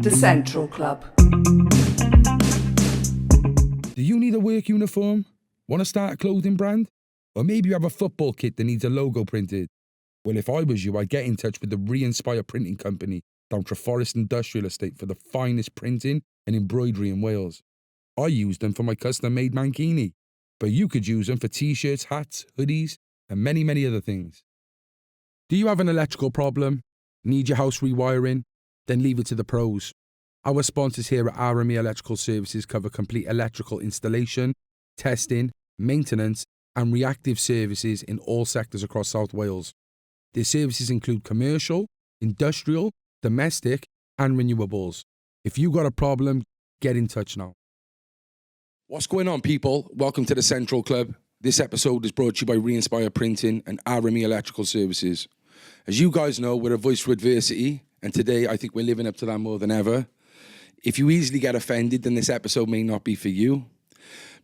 The Central Club. Do you need a work uniform? Want to start a clothing brand? Or maybe you have a football kit that needs a logo printed? Well, if I was you, I'd get in touch with the Re-Inspire Printing Company down Treforest Industrial Estate for the finest printing and embroidery in Wales. I use them for my custom-made mankini, but you could use them for t-shirts, hats, hoodies, and many, many other things. Do you have an electrical problem? Need your house rewiring? Then leave it to the pros. Our sponsors here at RME Electrical Services cover complete electrical installation, testing, maintenance, and reactive services in all sectors across South Wales. Their services include commercial, industrial, domestic, and renewables. If you got a problem, get in touch now. What's going on, people? Welcome to the Central Club. This episode is brought to you by Re-Inspire Printing and RME Electrical Services. As you guys know, we're a voice for adversity, and today I think we're living up to that more than ever. If you easily get offended, then this episode may not be for you.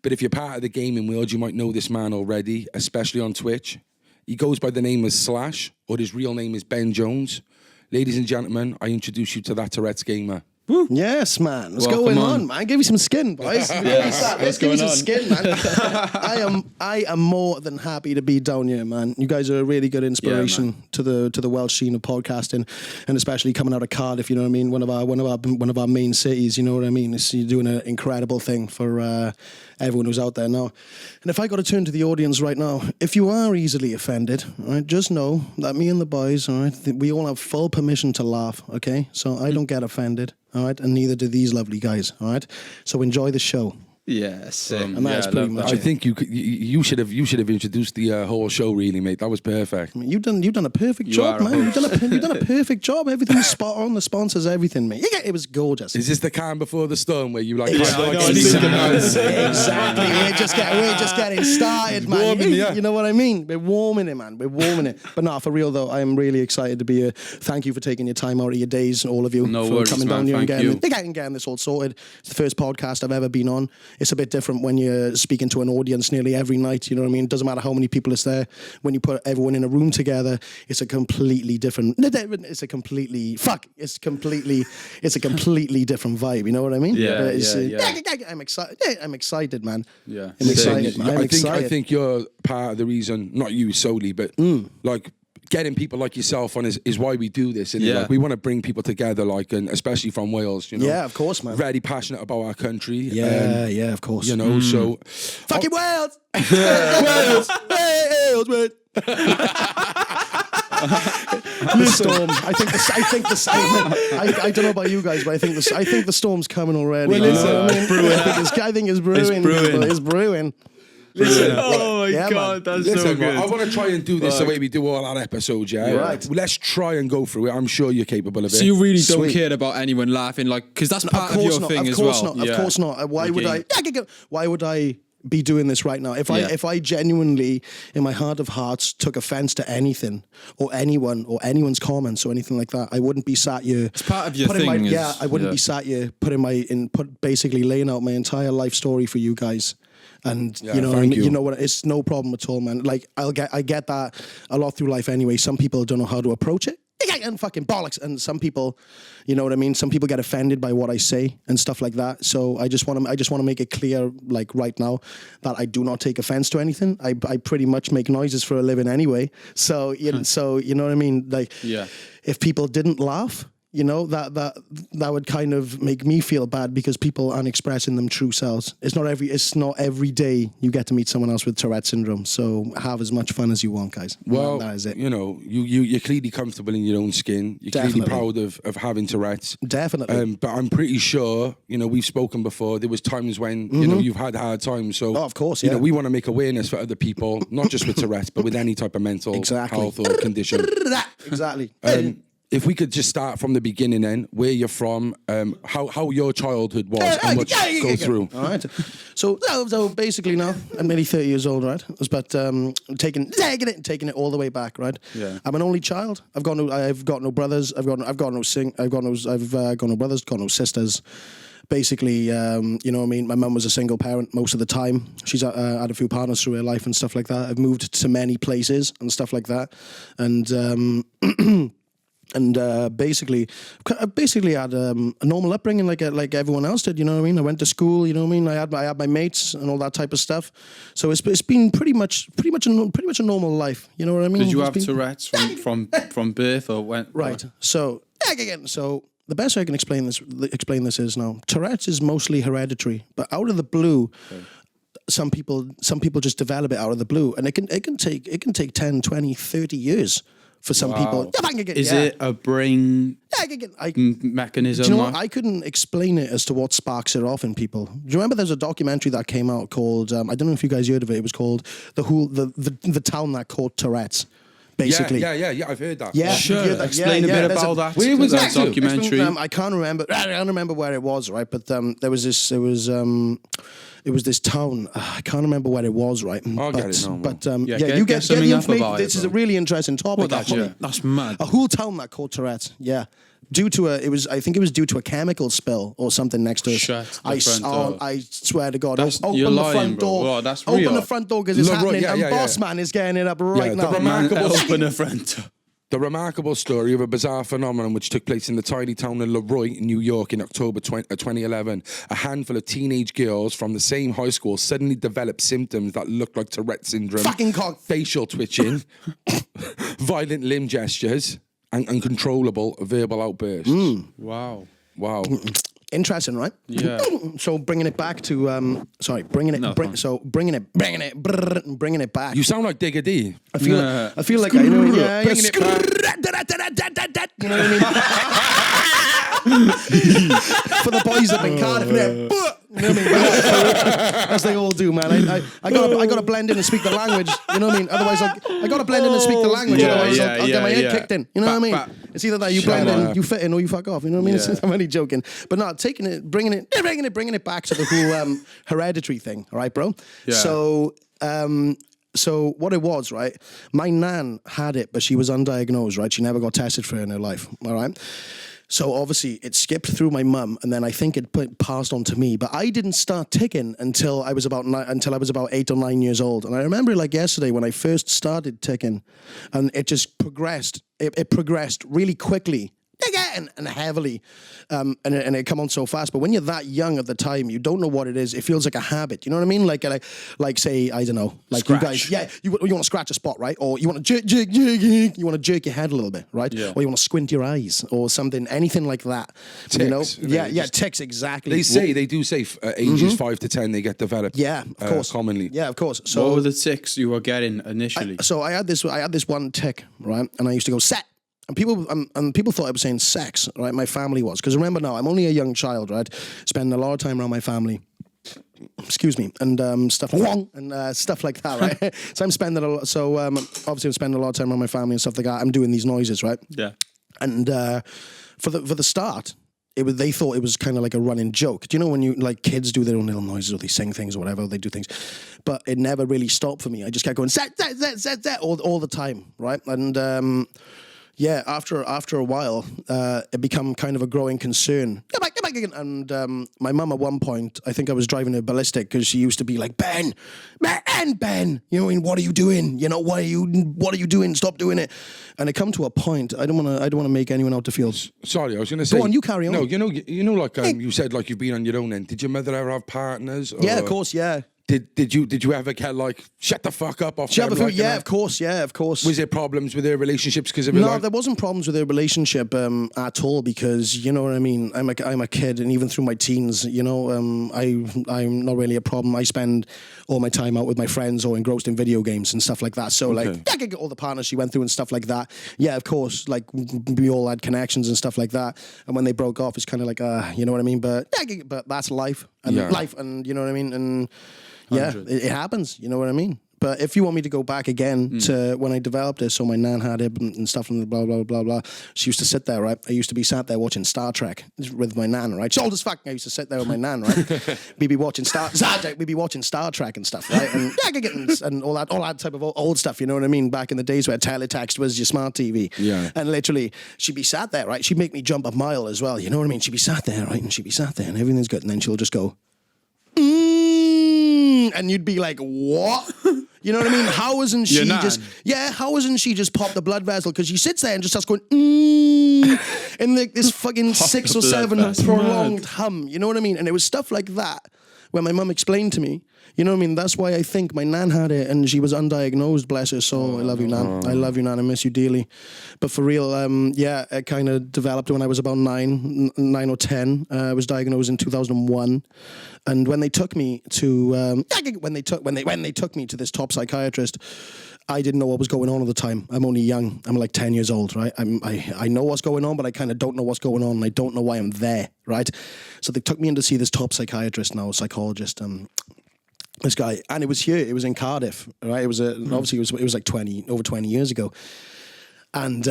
But if you're part of the gaming world, you might know this man already, especially on Twitch. He goes by the name of Slash, or his real name is Ben Jones. Ladies and gentlemen, I introduce you to ThatTourettesGamer. Woo. Yes, man. What's going on, man? Give me some skin, boys. Let's give me some skin, man. I am more than happy to be down here, man. You guys are a really good inspiration to the Welsh scene of podcasting, and especially coming out of Cardiff. You know what I mean? One of our main cities. You know what I mean? You're doing an incredible thing for everyone who's out there now. And if I got to turn to the audience right now, if you are easily offended, all right, just know that me and the boys, all right, we all have full permission to laugh. Okay, so I don't get offended. All right, and neither do these lovely guys. All right, so enjoy the show. Yes, and that's pretty much I it. think you should have introduced the whole show, really, mate. That was perfect. I mean, you've done a perfect job, man. You've done a perfect job. Everything was spot on. The sponsors, everything, mate. Yeah, it was gorgeous. Is this the calm before the storm where you like? Exactly. We're just getting started, man. You know what I mean? We're warming it, man. We're warming it. But no, for real though, I am really excited to be here. Thank you for taking your time out of your days, all of you, for coming down here and getting this all sorted. It's the first podcast I've ever been on. It's a bit different when you're speaking to an audience nearly every night, you know what I mean? It doesn't matter how many people is there. When you put everyone in a room together, it's a completely different different vibe, you know what I mean? I'm excited, man. Yeah. I'm excited. I think you're part of the reason, not you solely, but like getting people like yourself on is why we do this. And like, we want to bring people together, like, and especially from Wales, you know. Yeah, of course, man. Very passionate about our country. Yeah, of course. You know, so fucking Wales! Wales! Man. The storm. I don't know about you guys, but I think the storm's coming already. Well, listen, brewing. I think it's brewing. It's brewing. Listen, oh my God, that's so good. I want to try and do this the way we do all our episodes, yeah? Right. Let's try and go through it. I'm sure you're capable of it. So you really don't care about anyone laughing, like, because that's part of your thing as well. Of course not. Why would I be doing this right now? If I genuinely, in my heart of hearts, took offense to anything or anyone or anyone's comments or anything like that, I wouldn't be sat here. It's part of your thing. I wouldn't be sat here basically laying out my entire life story for you guys. And you know what? It's no problem at all, man. Like I get that a lot through life anyway. Some people don't know how to approach it, and fucking bollocks. And some people, you know what I mean. Some people get offended by what I say and stuff like that. So I just want to make it clear, like right now, that I do not take offense to anything. I pretty much make noises for a living anyway. So you know what I mean. Like if people didn't laugh, you know, that would kind of make me feel bad because people aren't expressing them true selves. It's not every day you get to meet someone else with Tourette syndrome. So have as much fun as you want, guys. Well, that is it. You know, you're clearly comfortable in your own skin. You're clearly proud of having Tourette's. Definitely. But I'm pretty sure, you know, we've spoken before. There was times when, you know, you've had hard times. So, of course, you know, we want to make awareness for other people, not just with Tourette's, but with any type of mental health or condition. Exactly. If we could just start from the beginning then, where you're from, how your childhood was and what you go through. All right. So basically now, I'm nearly 30 years old, right? But taking it all the way back, right? Yeah. I'm an only child. I've got no brothers. I've got no brothers, got no sisters. Basically, you know what I mean? My mum was a single parent most of the time. She's had a few partners through her life and stuff like that. I've moved to many places and stuff like that. And And basically had a normal upbringing like everyone else did. You know what I mean? I went to school. You know what I mean? I had my mates and all that type of stuff. So it's been pretty much a normal life. You know what I mean? Did you have Tourette's from birth or when? Right. So the best way I can explain this is now Tourette's is mostly hereditary, but out of the blue. Okay. Some people just develop it out of the blue, and it can take 10, 20, 30 years. For some people, is it a brain mechanism? Do you know what? I couldn't explain it as to what sparks it off in people. Do you remember there's a documentary that came out called I don't know if you guys heard of it. It was called the town that caught Tourette's. Basically, yeah, I've heard that. Yeah, sure. Explain a bit about that. Where was that documentary? I can't remember. I don't remember where it was, right? But there was this. It was this town. I can't remember where it was, right? I'll get it now. But you get the information. This is a really interesting topic. That's mad. A whole town that caught Tourette's. Yeah. Due to I think it was due to a chemical spill or something next to us. I swear to God. Open the front door. Wow, that's real. Open the front door because it's happening. And Boss Man is getting it up right now. Open the front door. The remarkable story of a bizarre phenomenon which took place in the tiny town of Leroy, New York in October 2011. A handful of teenage girls from the same high school suddenly developed symptoms that looked like Tourette syndrome. Fucking cock. Facial twitching, violent limb gestures, and uncontrollable verbal outbursts. Wow. Interesting, right? Yeah. So bringing it back to bringing it back. You sound like Digger D. I feel like I know. Yeah, bringing it back. You know what I mean? For the boys up in Cardiff, you know what I mean? As they all do, man. I gotta blend in and speak the language. You know what I mean? Otherwise, I gotta blend in and speak the language. Otherwise, I'll get my head kicked in. You know what I mean? It's either that you blend in, you fit in, or you fuck off. You know what I mean? I'm only joking, but not bringing it back to the whole hereditary thing. All right, bro. Yeah. So what it was, right? My nan had it, but she was undiagnosed, right? She never got tested for it in her life. All right. So obviously it skipped through my mum, and then I think it passed on to me. But I didn't start ticking until I was about 8 or 9 years old. And I remember like yesterday when I first started ticking, and it just progressed. It progressed really quickly. And heavily, and it come on so fast. But when you're that young at the time, you don't know what it is. It feels like a habit. You know what I mean? Like say, I don't know, like scratch. You guys, you want to scratch a spot, right? Or you want to jerk, you want to jerk your head a little bit, right? Yeah. Or you want to squint your eyes or something, anything like that. Tics, you know? Tics, exactly. They do say ages 5 to 10 they get developed. Yeah, of course. Commonly. Yeah, of course. So what were the tics you were getting initially? I had this one tic, right? And I used to go set. And people thought I was saying sex, right? My family was. Because remember now, I'm only a young child, right? Spending a lot of time around my family. Excuse me. And stuff like that, right? So I'm spending a lot. So obviously I'm spending a lot of time around my family and stuff like that. I'm doing these noises, right? Yeah. And for the start, they thought it was kind of like a running joke. Do you know when you like kids do their own little noises or they sing things or whatever, they do things, but it never really stopped for me. I just kept going all the time, right? And yeah, after a while, it became kind of a growing concern. And my mum at one point, I think I was driving her ballistic because she used to be like, Ben, you know, what are you doing? You know, what are you doing? Stop doing it. And it come to a point. I don't want to make anyone out to feel. Sorry, I was going to say. Go on, you carry on. No, you know, like you said, like you've been on your own end. Did your mother ever have partners? Or yeah, of course, yeah. Did you ever get like shut the fuck up off? Yeah, of course. Was there problems with their relationships because of it? No, there wasn't problems with their relationship at all because you know what I mean. I'm a kid, and even through my teens, you know, I'm not really a problem. I spend all my time out with my friends or engrossed in video games and stuff like that. So like, I could get all the partners she went through and stuff like that. Yeah, of course. Like we all had connections and stuff like that. And when they broke off, it's kind of like, you know what I mean. But that's life and life, and you know what I mean. And yeah, it happens. You know what I mean? But if you want me to go back again to when I developed it, so my nan had it and stuff and blah, blah, blah, blah. She used to sit there, right? I used to be sat there watching Star Trek with my nan, right? She's old as fuck. I used to sit there with my nan, right? We'd be watching Star Trek and stuff, right? And all that type of old stuff, you know what I mean? Back in the days where teletext was your smart TV. Yeah. And literally, she'd be sat there, right? She'd make me jump a mile as well, you know what I mean? She'd be sat there, right? And she'd be sat there and everything's good. And then she'll just go, and you'd be like, what? You know what I mean? How isn't she just popped the blood vessel? Because she sits there and just starts going, in this fucking 6 or 7 prolonged hum. You know what I mean? And it was stuff like that where my mum explained to me. You know what I mean? That's why I think my nan had it and she was undiagnosed, bless her soul. I love you, Nan. I love you, Nan. I miss you dearly. But for real, it kind of developed when I was about 9 or 10. I was diagnosed in 2001. And when they took me to when they took me to this top psychiatrist, I didn't know what was going on at the time. I'm only young. I'm like 10 years old, right? I know what's going on, but I kind of don't know what's going on. And I don't know why I'm there, right? So they took me in to see this top psychiatrist now, psychologist, this guy, and it was here. It was in Cardiff, right? It was obviously it was like over 20 years ago, and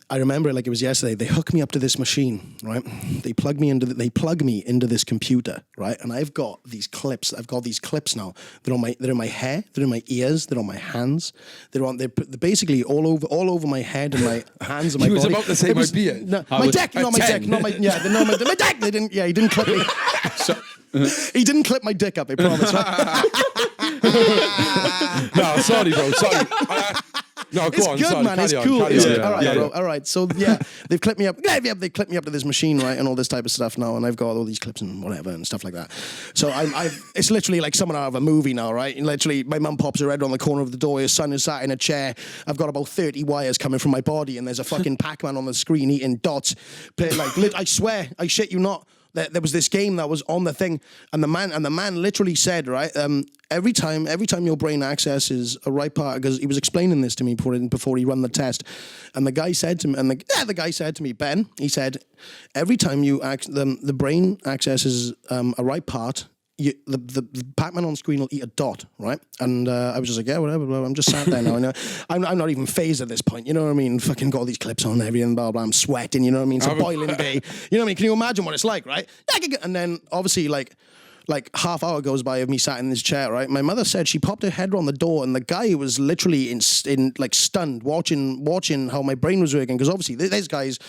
I remember it like it was yesterday. They hook me up to this machine, right? They plug me into this computer, right? And I've got these clips. I've got these clips now. They're in my hair. They're in my ears. They're on my hands. They're basically all over my head and my hands and my body. He was about to say my beard. No, my dick, not my dick, not my my dick. They didn't. Yeah, he didn't clip me. He didn't clip my dick up, I promise. Right? No, sorry, bro. Sorry. No, go on. It's good, sorry. man. It's cool. All right, bro. Yeah. All right. So they've clipped me up. Yeah, they clipped me up to this machine, right, and all this type of stuff now, and I've got all these clips and whatever and stuff like that. So it's literally like someone out of a movie now, right? And literally, my mum pops her head on the corner of the door. His son is sat in a chair. I've got about 30 wires coming from my body, and there's a fucking Pac-Man on the screen eating dots. I swear, I shit you not. There was this game that was on the thing, and the man literally said, right, every time your brain accesses a right part, because he was explaining this to me before he run the test, and the guy said to me, Ben, he said, every time the brain accesses a right part, the Pac-Man on screen will eat a dot, right? And I was just like, yeah, whatever, blah, I'm just sat there now. I'm not even phased at this point, you know what I mean? Fucking got all these clips on and everything, blah, blah. I'm sweating, you know what I mean? It's a boiling day. You know what I mean? Can you imagine what it's like, right? And then, obviously, like half hour goes by of me sat in this chair, right? My mother said she popped her head on the door, and the guy was literally in like stunned, watching how my brain was working, because obviously this guy's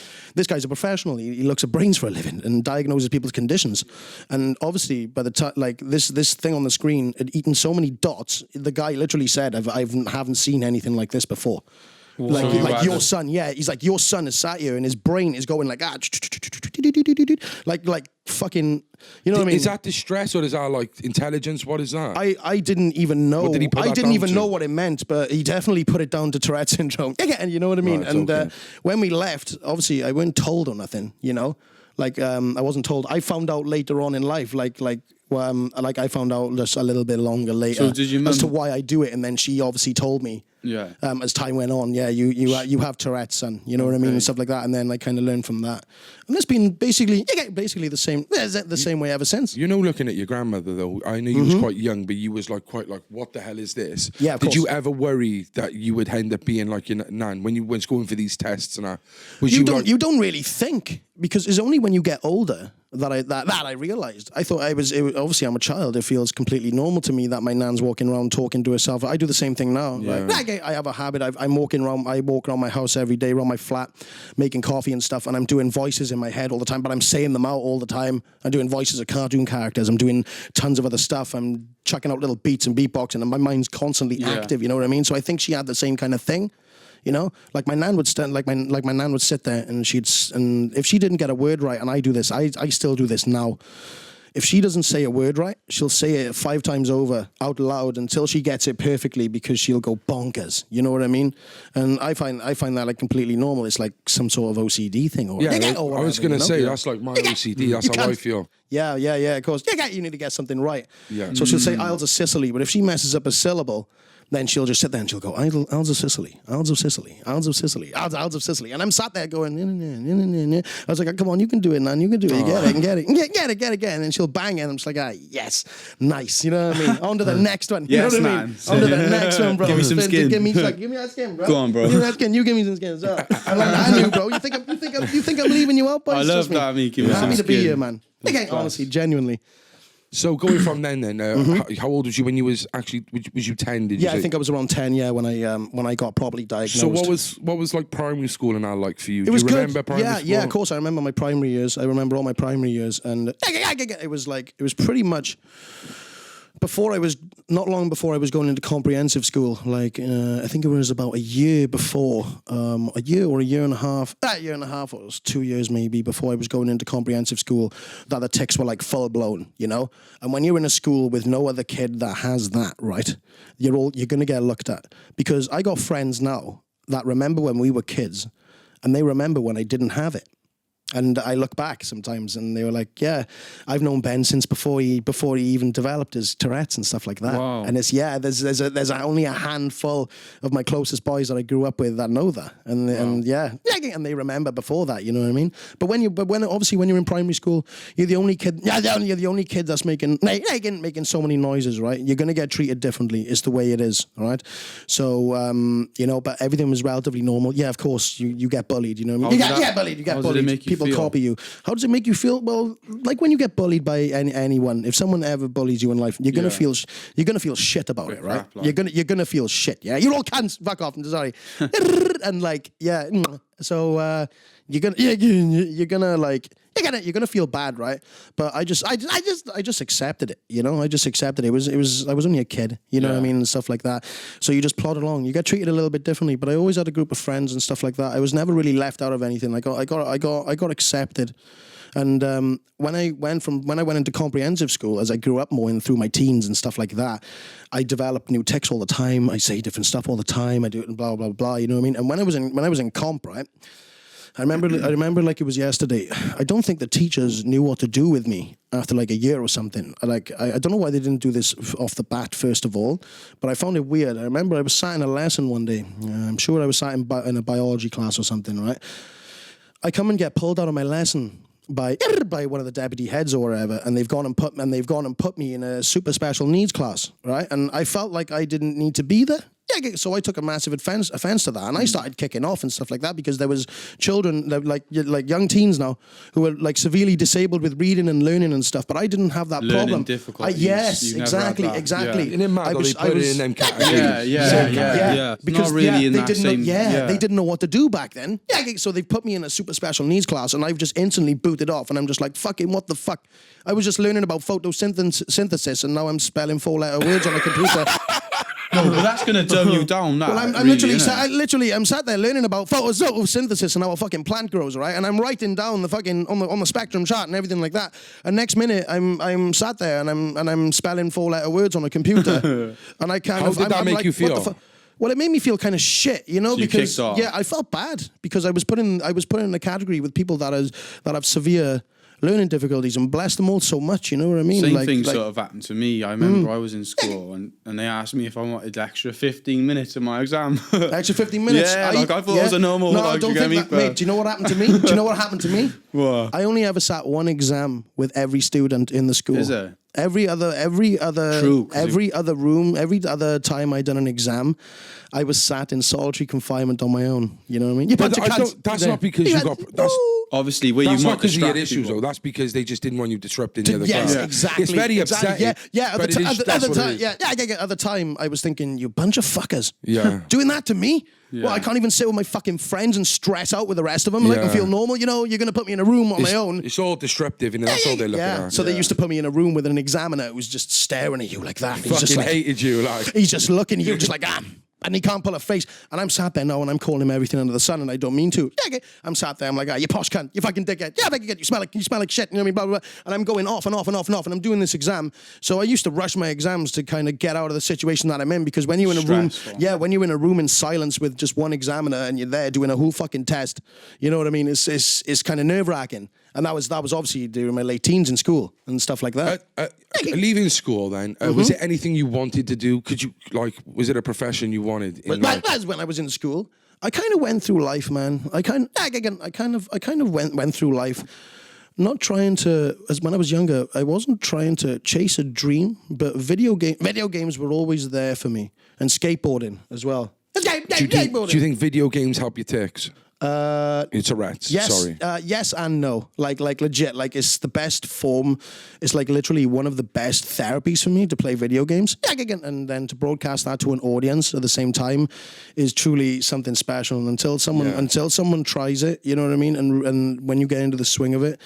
a professional. He looks at brains for a living and diagnoses people's conditions. And obviously, by the time like this thing on the screen had eaten so many dots, the guy literally said, I haven't seen anything like this before. Like your son, yeah. He's like, your son is sat here and his brain is going like like fucking, you know what I mean? Is that distress or is that like intelligence? What is that? I didn't even know. What did he put that down to? know what it meant, but he definitely put it down to Tourette syndrome. Again, you know what I mean? Right, and okay. When we left, obviously I weren't told or nothing, you know? Like I wasn't told. I found out later on in life, like I found out just a little bit longer later as to why I do it, and then she obviously told me. Yeah. As time went on, yeah, you have Tourette's, son. You know what I mean, and stuff like that. And then I kind of learned from that. And it's been basically the same. The same way ever since. You know, looking at your grandmother though, I know you was quite young, but you was like quite like, what the hell is this? Yeah. Did you ever worry that you would end up being like your nan when you went going for these tests and that? You don't really think, because it's only when you get older that I realized. I thought obviously I'm a child. It feels completely normal to me that my nan's walking around talking to herself. I do the same thing now. Yeah. Like, I have a habit. I walk around my house every day, around my flat, making coffee and stuff, and I'm doing voices in my head all the time, but I'm saying them out all the time. I'm doing voices of cartoon characters. I'm doing tons of other stuff. I'm chucking out little beats and beatboxing, and my mind's constantly active. You know what I mean? So I think she had the same kind of thing. You know, like my nan would stand, like my nan would sit there, and and if she didn't get a word right, and I do this, I still do this now. If she doesn't say a word right, she'll say it 5 times over out loud until she gets it perfectly, because she'll go bonkers. You know what I mean? And I find that like completely normal. It's like some sort of OCD thing, or I was gonna say that's like my OCD. That's how I feel. Yeah. Of course, you need to get something right. Yeah. So she'll say Isles of Sicily, but if she messes up a syllable, then she'll just sit there and she'll go, Isles of Sicily, Isles of Sicily, Isles of Sicily, Isles of Sicily. And I'm sat there going, I was like, come on, you can do it, man. You can do it. You get it. Get it. And then she'll bang it. And I'm just like, yes, nice. You know what I mean? On to the next one. You know what I mean? On to the next one, bro. Give me some skin. Give me that skin, bro. Go on, bro. Give me that skin. You give me some skin. So, I like that, you, bro. You think I'm leaving you out, boys? I love that. I mean, give me some skin. Happy to be here, man. Honestly, genuinely. So going from then, how old was you when you was actually? Was you 10? Did you say? I think I was around 10. Yeah, when I got properly diagnosed. So what was like primary school and that like for you? It was Do you remember good. primary school? Yeah, of course I remember my primary years. I remember all my primary years, and it was pretty much before I was not long before I was going into comprehensive school, like I think it was about a year before, a year or a year and a half, or it was 2 years maybe before I was going into comprehensive school, that the tics were like full blown, you know? And when you're in a school with no other kid that has that, right, you're going to get looked at. Because I got friends now that remember when we were kids, and they remember when I didn't have it. And I look back sometimes, and they were like, "Yeah, I've known Ben since before he even developed his Tourette's and stuff like that." Wow. And it's there's only a handful of my closest boys that I grew up with that know that, and and they remember before that. You know what I mean? But when obviously when you're in primary school, you're the only kid. You're the only kid that's making so many noises, right? You're gonna get treated differently. It's the way it is, all right? So but everything was relatively normal. Yeah, of course you get bullied. You know what I mean? You get bullied. You get bullied. People copy you. How does it make you feel? Well, like when you get bullied by anyone, if someone ever bullies you in life, you're gonna feel shit about it, right? You're gonna feel shit. Yeah, you all can't fuck off. I'm sorry. And like, yeah. So you're gonna feel bad, right? But I just accepted it, you know. I just accepted it. I was only a kid, you know what I mean, and stuff like that. So you just plod along. You get treated a little bit differently, but I always had a group of friends and stuff like that. I was never really left out of anything. I got accepted. And when I went into comprehensive school, as I grew up more and through my teens and stuff like that, I developed new tics all the time. I say different stuff all the time. I do it and blah blah blah. You know what I mean? And when I was in comp, right, I remember like it was yesterday. I don't think the teachers knew what to do with me after like a year or something. I don't know why they didn't do this off the bat first of all, but I found it weird. I remember I was sat in a lesson one day. I'm sure I was sat in a biology class or something, right? I come and get pulled out of my lesson by one of the deputy heads or whatever, and they've gone and put me in a super special needs class, right? And I felt like I didn't need to be there. Yeah, so I took a massive offense to that, and I started kicking off and stuff like that because there was children, like young teens now, who were like severely disabled with reading and learning and stuff. But I didn't have that problem. Difficulties. Yes, exactly. Yeah. And in Mad, they put it in them categories. Yeah. Because not really in they that didn't same. they didn't know what to do back then. Yeah, so they put me in a super special needs class, and I've just instantly booted off, and I'm just like, fucking, what the fuck? I was just learning about photosynthesis, and now I'm spelling 4-letter words on a computer. No, but that's going to dumb you down. That, well, I'm sat there learning about photosynthesis and how a fucking plant grows, right? And I'm writing down the fucking on the spectrum chart and everything like that. And next minute, I'm sat there and I'm spelling 4-letter words on a computer, and I kind of. How did that make you feel? Well, it made me feel kind of shit, you know, so because you I felt bad because I was put in a category with people that have severe learning difficulties, and bless them all so much, you know what I mean? Same thing sort of happened to me. I remember I was in school and they asked me if I wanted extra 15 minutes in my exam. Extra 15 minutes? Yeah, I thought it was a normal. No, I don't think that, mate. Do you know what happened to me? Do you know what happened to me? What? I only ever sat one exam with every student in the school. Is it? Every other time I'd done an exam, I was sat in solitary confinement on my own. You know what I mean? That's not because you got. Obviously, where you might because you had issues, though. That's because they just didn't want you disrupting the other class. Yes, exactly. It's very upsetting. Yeah. At the time, I was thinking, you bunch of fuckers. Yeah. Doing that to me? Yeah. Well, I can't even sit with my fucking friends and stress out with the rest of them. Like, I feel normal. You know, you're going to put me in a room on my own. It's all disruptive, and that's all they're looking at. So they used to put me in a room with an examiner who was just staring at you like that. He fucking hated you. Like. He's just looking at you just like, and he can't pull a face. And I'm sat there now and I'm calling him everything under the sun, and I don't mean to. I'm sat there, I'm like, you posh cunt, you fucking dickhead. Yeah, you smell like shit, you know what I mean, blah, blah, blah. And I'm going off and off, and I'm doing this exam. So I used to rush my exams to kind of get out of the situation that I'm in, because when you're in a room, when you're in a room in silence with just one examiner and you're there doing a whole fucking test, you know what I mean, it's kind of nerve-wracking. And that was obviously during my late teens in school and stuff like that. Leaving school then, was it anything you wanted to do? Was it a profession you wanted? As when I was in school, I kind of went through life, man. I kind of went through life, not trying to. As when I was younger, I wasn't trying to chase a dream, but video games were always there for me, and skateboarding as well. Do you think video games help your tics? It's Tourette's. Yes, sorry. Yes and no. Like legit. Like, it's the best form. It's like literally one of the best therapies for me to play video games. And then to broadcast that to an audience at the same time is truly something special. And until someone tries it, you know what I mean. And when you get into the swing of it,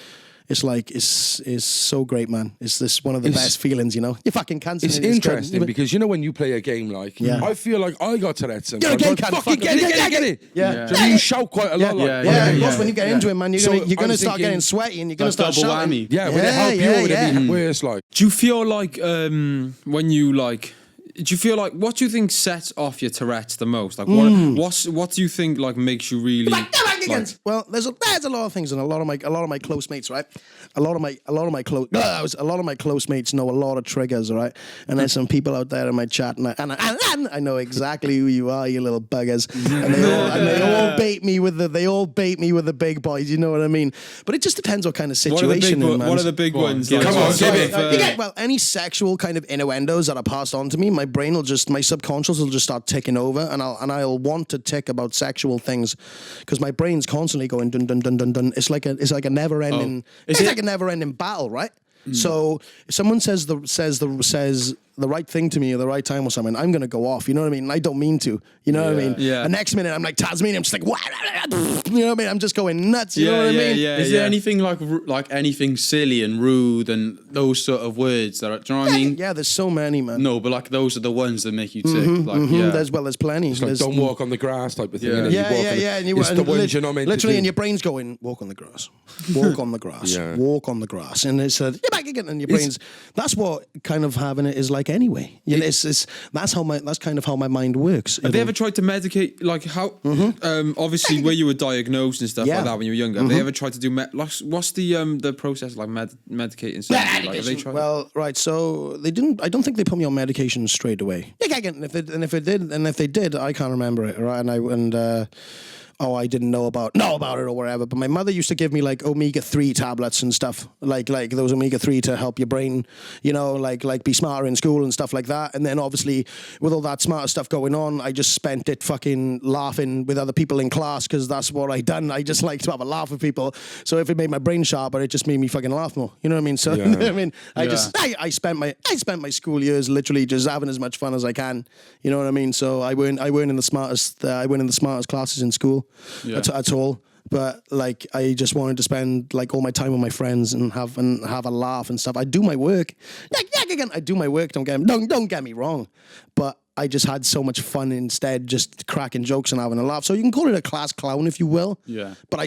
It's like it's so great, man. It's this one of the best feelings, you know. You fucking can't. It's interesting because you know when you play a game like, I feel like I got Tourette's. Get it. Yeah. So you shout quite a lot. When you get into it, man, you're gonna start getting sweaty and you're gonna start shouting. Yeah, would it help you? Would it be worse? Like, do you feel like when you like? Do you feel like what do you think sets off your Tourette's the most? Like what do you think like makes you really? Well, there's a lot of things, and a lot of my close mates, right? A lot of my close mates know a lot of triggers, right? And there's some people out there in my chat, and I know exactly who you are, you little buggers, and they all bait me with the big boys. You know what I mean? But it just depends what kind of situation. What are the big ones? Come on, any sexual kind of innuendos that are passed on to me, my subconscious will just start ticking over, and I'll want to tick about sexual things because my brain's constantly going dun dun dun dun dun. It's like a never ending. Like a never ending battle, right? So if someone says the right thing to me at the right time or something, I'm going to go off. You know what I mean? I don't mean to. You know what I mean? Yeah. The next minute, I'm like Tasmanian. I'm just like, what? You know what I mean? I'm just going nuts. You know what I mean? Is there anything like anything silly and rude and those sort of words that are, do you know what I mean? Yeah, there's so many, man. No, but like those are the ones that make you tick. There's plenty. It's like don't walk on the grass type of thing. Yeah. It's the ones you're not meant to do. Literally, and your brain's going, walk on the grass. Walk on the grass. Walk on the grass. And it's you're back again, and your brain's. That's what kind of having it is like anyway. You know, that's kind of how my mind works. Have they ever tried to medicate, like how, obviously where you were diagnosed and stuff like that when you were younger, have they ever tried to do, what's the process like medicating something? Like, have they tried? Well, right, so they didn't, I don't think they put me on medication straight away. And if they did, I can't remember it, right? I didn't know about it or whatever. But my mother used to give me like omega-3 tablets and stuff, like those omega-3 to help your brain, you know, like be smarter in school and stuff like that. And then obviously with all that smarter stuff going on, I just spent it fucking laughing with other people in class because that's what I done. I just like to have a laugh with people. So if it made my brain sharper, it just made me fucking laugh more. You know what I mean? So I mean, I spent my school years literally just having as much fun as I can. You know what I mean? So I weren't in the smartest classes in school. At all, but like I just wanted to spend like all my time with my friends and have a laugh and stuff. I do my work, I do my work. Don't get me wrong, but I just had so much fun instead, just cracking jokes and having a laugh. So you can call it a class clown if you will. Yeah. But I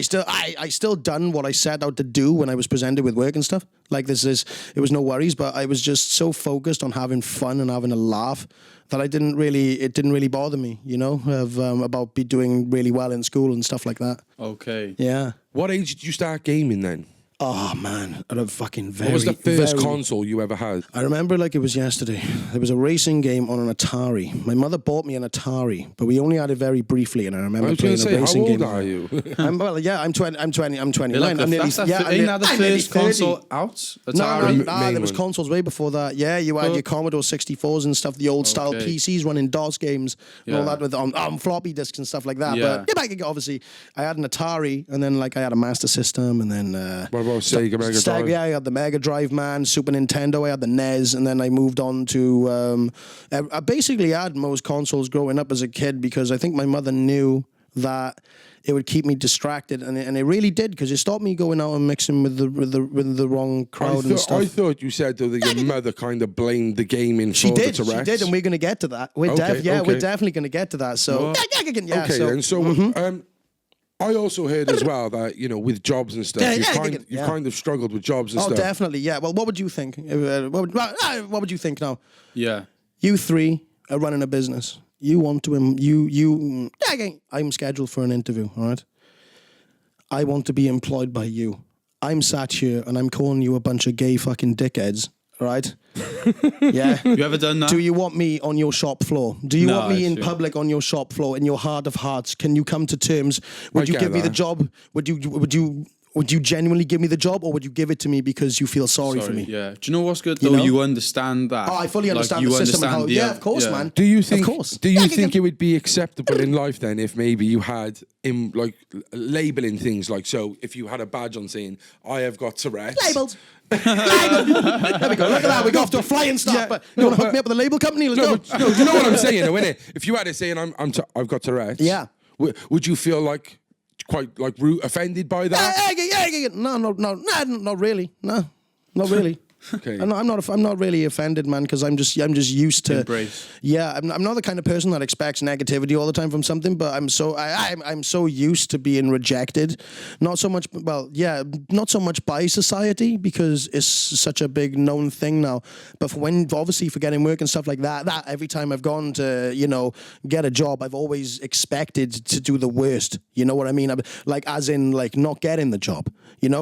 still done what I set out to do when I was presented with work and stuff. Like it was no worries, but I was just so focused on having fun and having a laugh that it didn't really bother me, you know, about doing really well in school and stuff like that. Okay. Yeah. What age did you start gaming then? Oh man, at a fucking What was the first console you ever had? I remember like it was yesterday. There was a racing game on an Atari. My mother bought me an Atari, but we only had it very briefly, and I remember playing a racing game. How old are you? I'm 29. Like I'm nearly. Ain't that the first console out? Atari. No, there was consoles way before that. Yeah, you had your Commodore 64s and stuff, the old style PCs running DOS games and all that with on floppy disks and stuff like that. Yeah. But obviously, I had an Atari, and then like I had a Master System, and then. What about Sega Mega Drive? Yeah, I had the Mega Drive, man. Super Nintendo, I had the NES, and then I moved on to. I basically had most consoles growing up as a kid because I think my mother knew that it would keep me distracted, and it really did because it stopped me going out and mixing with the wrong crowd and stuff. I thought you said though that your mother kind of blamed the gaming for the Tourette's. She did, and we're going to get to that. We're definitely going to get to that. So I also heard as well that, you know, with jobs and stuff, you've kind of struggled with jobs and stuff. Oh, definitely, yeah. Well, what would you think? What would you think now? Yeah. You three are running a business. You want to, I'm scheduled for an interview, all right? I want to be employed by you. I'm sat here and I'm calling you a bunch of gay fucking dickheads, right? Yeah. You ever done that? Do you want me on your shop floor? Do you want me in public on your shop floor in your heart of hearts? Can you come to terms? Would you give me the job? Would you genuinely give me the job, or would you give it to me because you feel sorry for me? Yeah. Do you know what's good though? You understand that. Oh, I fully understand the system. Of course, man. Do you think? Of course. Do you think it would be acceptable in life then if maybe you had like labeling things like, so if you had a badge on saying I have got Tourette's. Labelled. There we go. Look at that. We got off to a flying start. But you want to hook me up with a label company? Let's go. Do you know what I'm saying? Though, innit? If you had it saying I've got Tourette's, yeah, would you feel like quite like offended by that? Yeah. No, not really. No, not really. Okay. I'm not really offended, man, because I'm just used to Embrace. Yeah, I'm not the kind of person that expects negativity all the time from something, but I'm so used to being rejected. Not so much by society, because it's such a big known thing now. But for getting work and stuff like that every time I've gone to get a job, I've always expected to do the worst. You know what I mean? Like as in like not getting the job.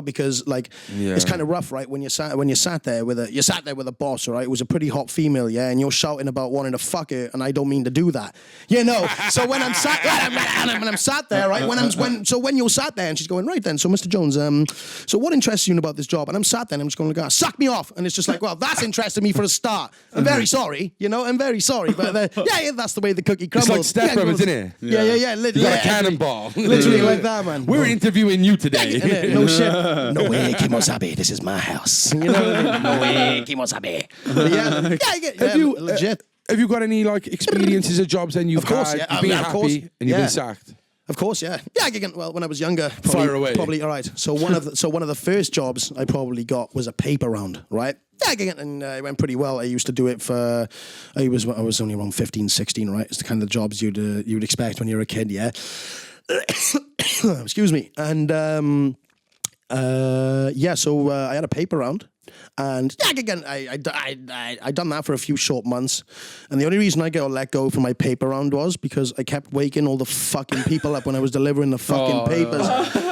Because like it's kind of rough, right? When you sat there with a boss, right? It was a pretty hot female, yeah, and you're shouting about wanting to fuck her, and I don't mean to do that, So when I'm sat there, right? When you're sat there, and she's going, right then, so Mr. Jones, so what interests you about this job? And I'm sat there, and I'm just going, suck me off, and it's just like, well, that's interested me for a start. I'm very sorry, I'm very sorry, but that's the way the cookie crumbles. It's like Step Brothers, isn't it? Yeah. You got a cannonball. Literally like that, man. We're interviewing you today. No shit. No way, Kimosabe. This is my house. You know what I mean? No way, Kimosabe. Legit. Have you got any like experiences of jobs then you've had? Yeah. You've been happy and you've been sacked? Of course, yeah. Well, when I was younger, fire away. Probably all right. So one of the first jobs I probably got was a paper round, right? And it went pretty well. I used to do it for. I was only around 15, 16, right? It's the kind of jobs you'd expect when you're a kid, yeah. Excuse me. And so I had a paper round. And again, I done that for a few short months, and the only reason I got let go from my paper round was because I kept waking all the fucking people up when I was delivering the fucking papers,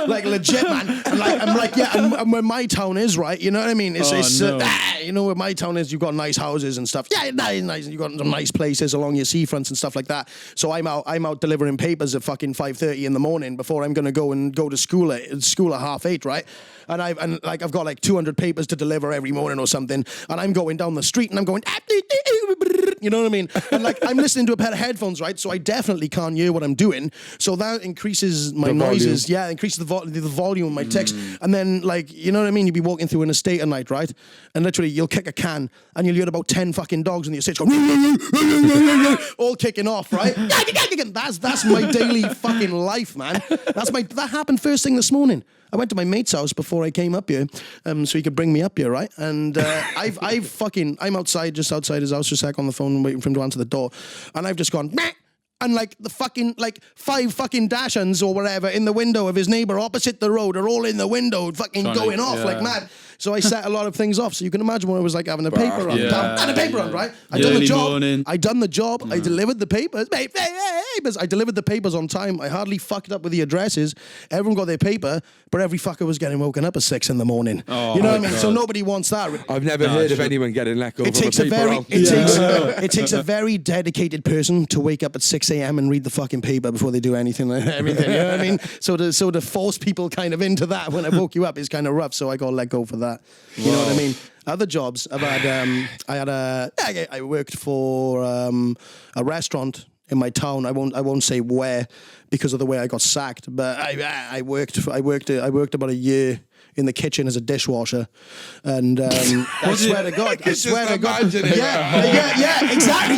like legit, man. And where my town is, right? You know what I mean? Where my town is, you've got nice houses and stuff. Yeah, nice. You've got some nice places along your seafronts and stuff like that. So I'm out delivering papers at fucking 5:30 in the morning before I'm gonna go to school at 8:30, right? And I've got like 200 papers to deliver every morning or something, and I'm going down the street and I'm going, you know what I mean? And like I'm listening to a pair of headphones, right? So I definitely can't hear what I'm doing. So that increases my noises. Volume. Yeah, increases the volume of my tics. And then like, you know what I mean? You'd be walking through an estate at night, right? And literally you'll kick a can and you'll hear about 10 fucking dogs in the estate going, all kicking off, right? That's my daily fucking life, man. That happened first thing this morning. I went to my mate's house before I came up here, so he could bring me up here, right? And I'm outside, just outside his house, just on the phone, waiting for him to answer the door, and I've just gone, meh! And like the fucking, like 5 fucking Dachshunds or whatever in the window of his neighbour opposite the road are all in the window fucking going off like mad. So I set a lot of things off. So you can imagine what it was like having a paper round. And a paper round, right? I done the job. Morning. I done the job. I delivered the papers. I delivered the papers on time. I hardly fucked up with the addresses. Everyone got their paper, but every fucker was getting woken up at 6 a.m. You know what I mean? So nobody wants that. I've never heard of anyone getting let go. It takes a very dedicated person to wake up at 6 a.m. and read the fucking paper before they do anything. Everything. You know what I mean? So to force people kind of into that when I woke you up is kind of rough. So I got let go for that. You know what I mean? Other jobs I've had. I worked for a restaurant in my town. I won't say where because of the way I got sacked. But I worked about a year in the kitchen as a dishwasher, and I swear to God, yeah, exactly.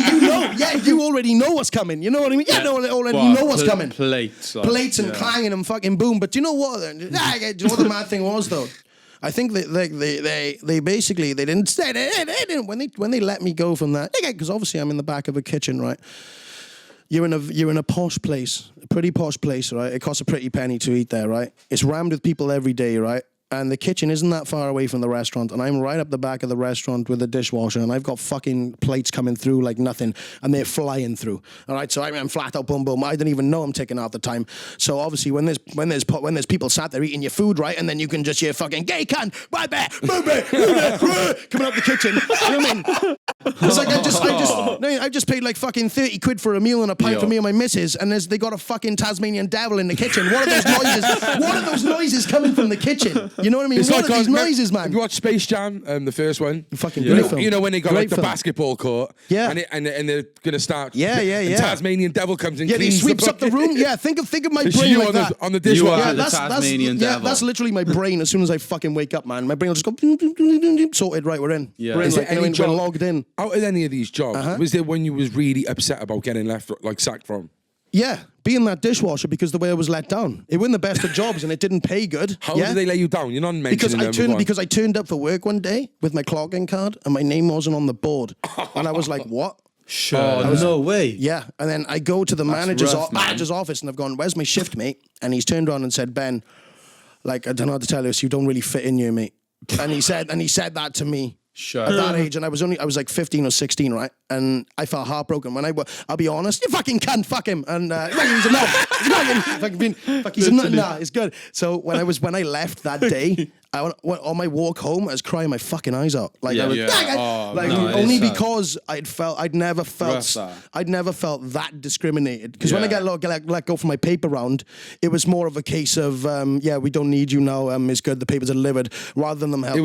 You already know what's coming. You know what I mean? You know what's coming. Plates and clanging and fucking boom. But do you know what? Do you know what the mad thing was though? I think that they basically they didn't when they let me go from that, because obviously I'm in the back of a kitchen, right? You're in a posh place, a pretty posh place, right? It costs a pretty penny to eat there, right? It's rammed with people every day, right? And the kitchen isn't that far away from the restaurant, and I'm right up the back of the restaurant with a dishwasher, and I've got fucking plates coming through like nothing, and they're flying through. All right, so I'm flat out, boom, boom. I didn't even know I'm taking out the time. So obviously, when there's people sat there eating your food, right, and then you can just hear fucking gay cunt, right there, coming out the kitchen. You know what I mean? It's like I just paid like fucking 30 quid for a meal and a pint for me and my missus, and they got a fucking Tasmanian devil in the kitchen. What are those noises? What are those noises coming from the kitchen? You know what I mean? What are these noises, man? Have you watched Space Jam, the first one? Fucking great film. You know when they got great like the film. basketball court, and they're gonna start. Yeah. Tasmanian devil comes in. Yeah, he sweeps up the room. Yeah, think of my it's brain you like on that. On the dishwasher. You are the Tasmanian devil. Yeah, that's literally my brain. As soon as I fucking wake up, man, my brain will just go sorted. Right, we're in. Yeah, we're logged in. Out of any of these jobs, was there one you was really upset about getting sacked from? Yeah, being that dishwasher because the way I was let down. It wasn't the best of jobs and it didn't pay good. How did they let you down? You're not mentioning because I turned up for work one day with my clogging card and my name wasn't on the board. And I was like, what? Sure. No way. Yeah. And then I go to the manager's office and I've gone, where's my shift, mate? And he's turned around and said, Ben, like, I don't know how to tell you, so you don't really fit in here, mate. And he said that to me. Sure. At that age, and I was like 15 or 16, right? And I felt heartbroken when I'll be honest, you fucking cunt, fuck him. And he's a nut. He's a nut. Nah, it's good. So when I left that day, on my walk home, I was crying my fucking eyes out. Like only because I'd never felt that discriminated. Because when I got let go from my paper round, it was more of a case of we don't need you now. It's good, the papers are delivered. Rather than them have the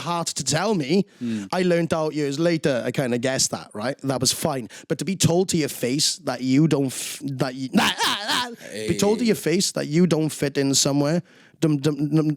heart to tell me. I learned out years later. I kind of guessed that, right? That was fine. But to be told to your face that you don't fit in somewhere,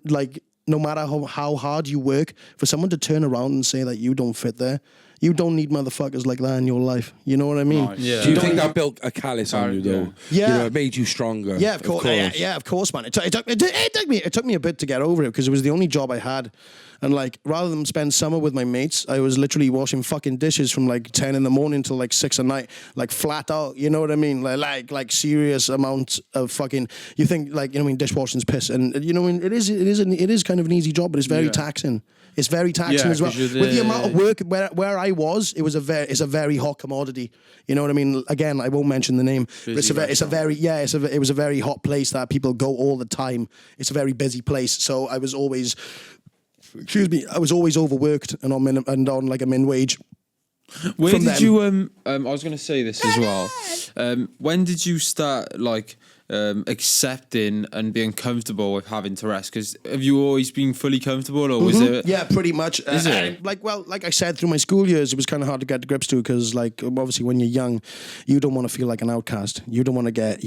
like no matter how hard you work, for someone to turn around and say that you don't fit there. You don't need motherfuckers like that in your life. You know what I mean? Nice. Yeah. Do you think that built a callus on you, though? Yeah. You know, it made you stronger. Yeah, of course. Yeah, of course, man. It took me a bit to get over it because it was the only job I had. And like, rather than spend summer with my mates, I was literally washing fucking dishes from like 10 in the morning till like 6 at night, like flat out. You know what I mean? Like serious amount of fucking. You think like, you know what I mean? Dishwashing's piss, and you know what I mean? It is kind of an easy job, but it's very taxing. It's very taxing as well. With the amount of work where I was, it's a very hot commodity. You know what I mean? Again, I won't mention the name. But it was a very hot place that people go all the time. It's a very busy place. So I was always overworked and on like a min wage. Where did you I was going to say this as well. When did you start like accepting and being comfortable with having Tourette's? Because have you always been fully comfortable, or was it? Yeah, pretty much. Is it? Like I said, through my school years, it was kind of hard to get to grips to because, like, obviously, when you're young, you don't want to feel like an outcast. You don't want to get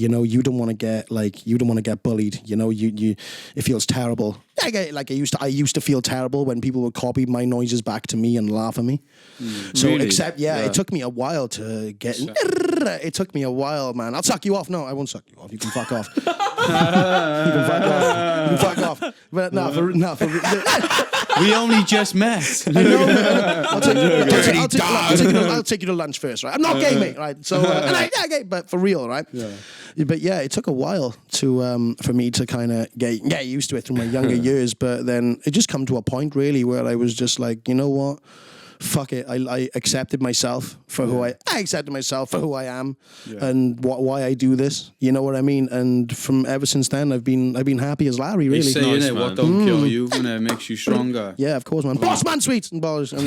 bullied. You know, it feels terrible. I used to feel terrible when people would copy my noises back to me and laugh at me. So, really? It took me a while to get. It took me a while, man. I'll suck you off. No, I won't suck you off. You can fuck off. You can fuck off. But for we only just met. I know, man. I'll take you to lunch first, right? I'm not gay, mate, right? So, gay, but for real, right? Yeah. But yeah, it took a while to for me to kind of get used to it through my younger years. But then it just come to a point really where I was just like, you know what? Fuck it. I accepted myself for who I accepted myself for who I am and why I do this. You know what I mean? And from ever since then, I've been happy as Larry. Really, say nice, innit, what don't kill you and it makes you stronger. Yeah, of course, man. Boss man sweets and balls. And,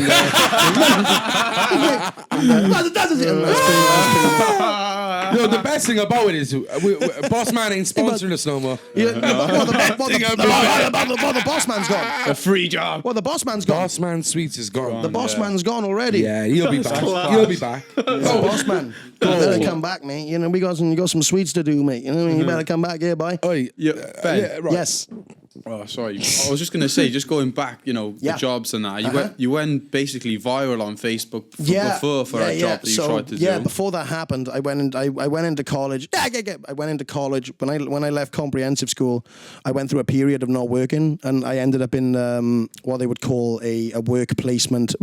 No, the best thing about it is Boss Man ain't sponsoring us no more. Yeah, the boss man's gone. A free job. Well, the boss man's gone. Boss Man Sweets is gone. The boss man's gone already. Yeah, he'll be back. He'll be back. Oh, boss man, you better come back, mate. You know we got some sweets to do, mate. You know what I mean? You better come back here, boy. Oi, Ben. yeah, right. Yes. Oh, sorry. I was just going to say, just going back, you know, the jobs and that. You went basically viral on Facebook before for a job that you tried to do. Yeah, before that happened, I went into college. I went into college. When I left comprehensive school, I went through a period of not working, and I ended up in what they would call a work placement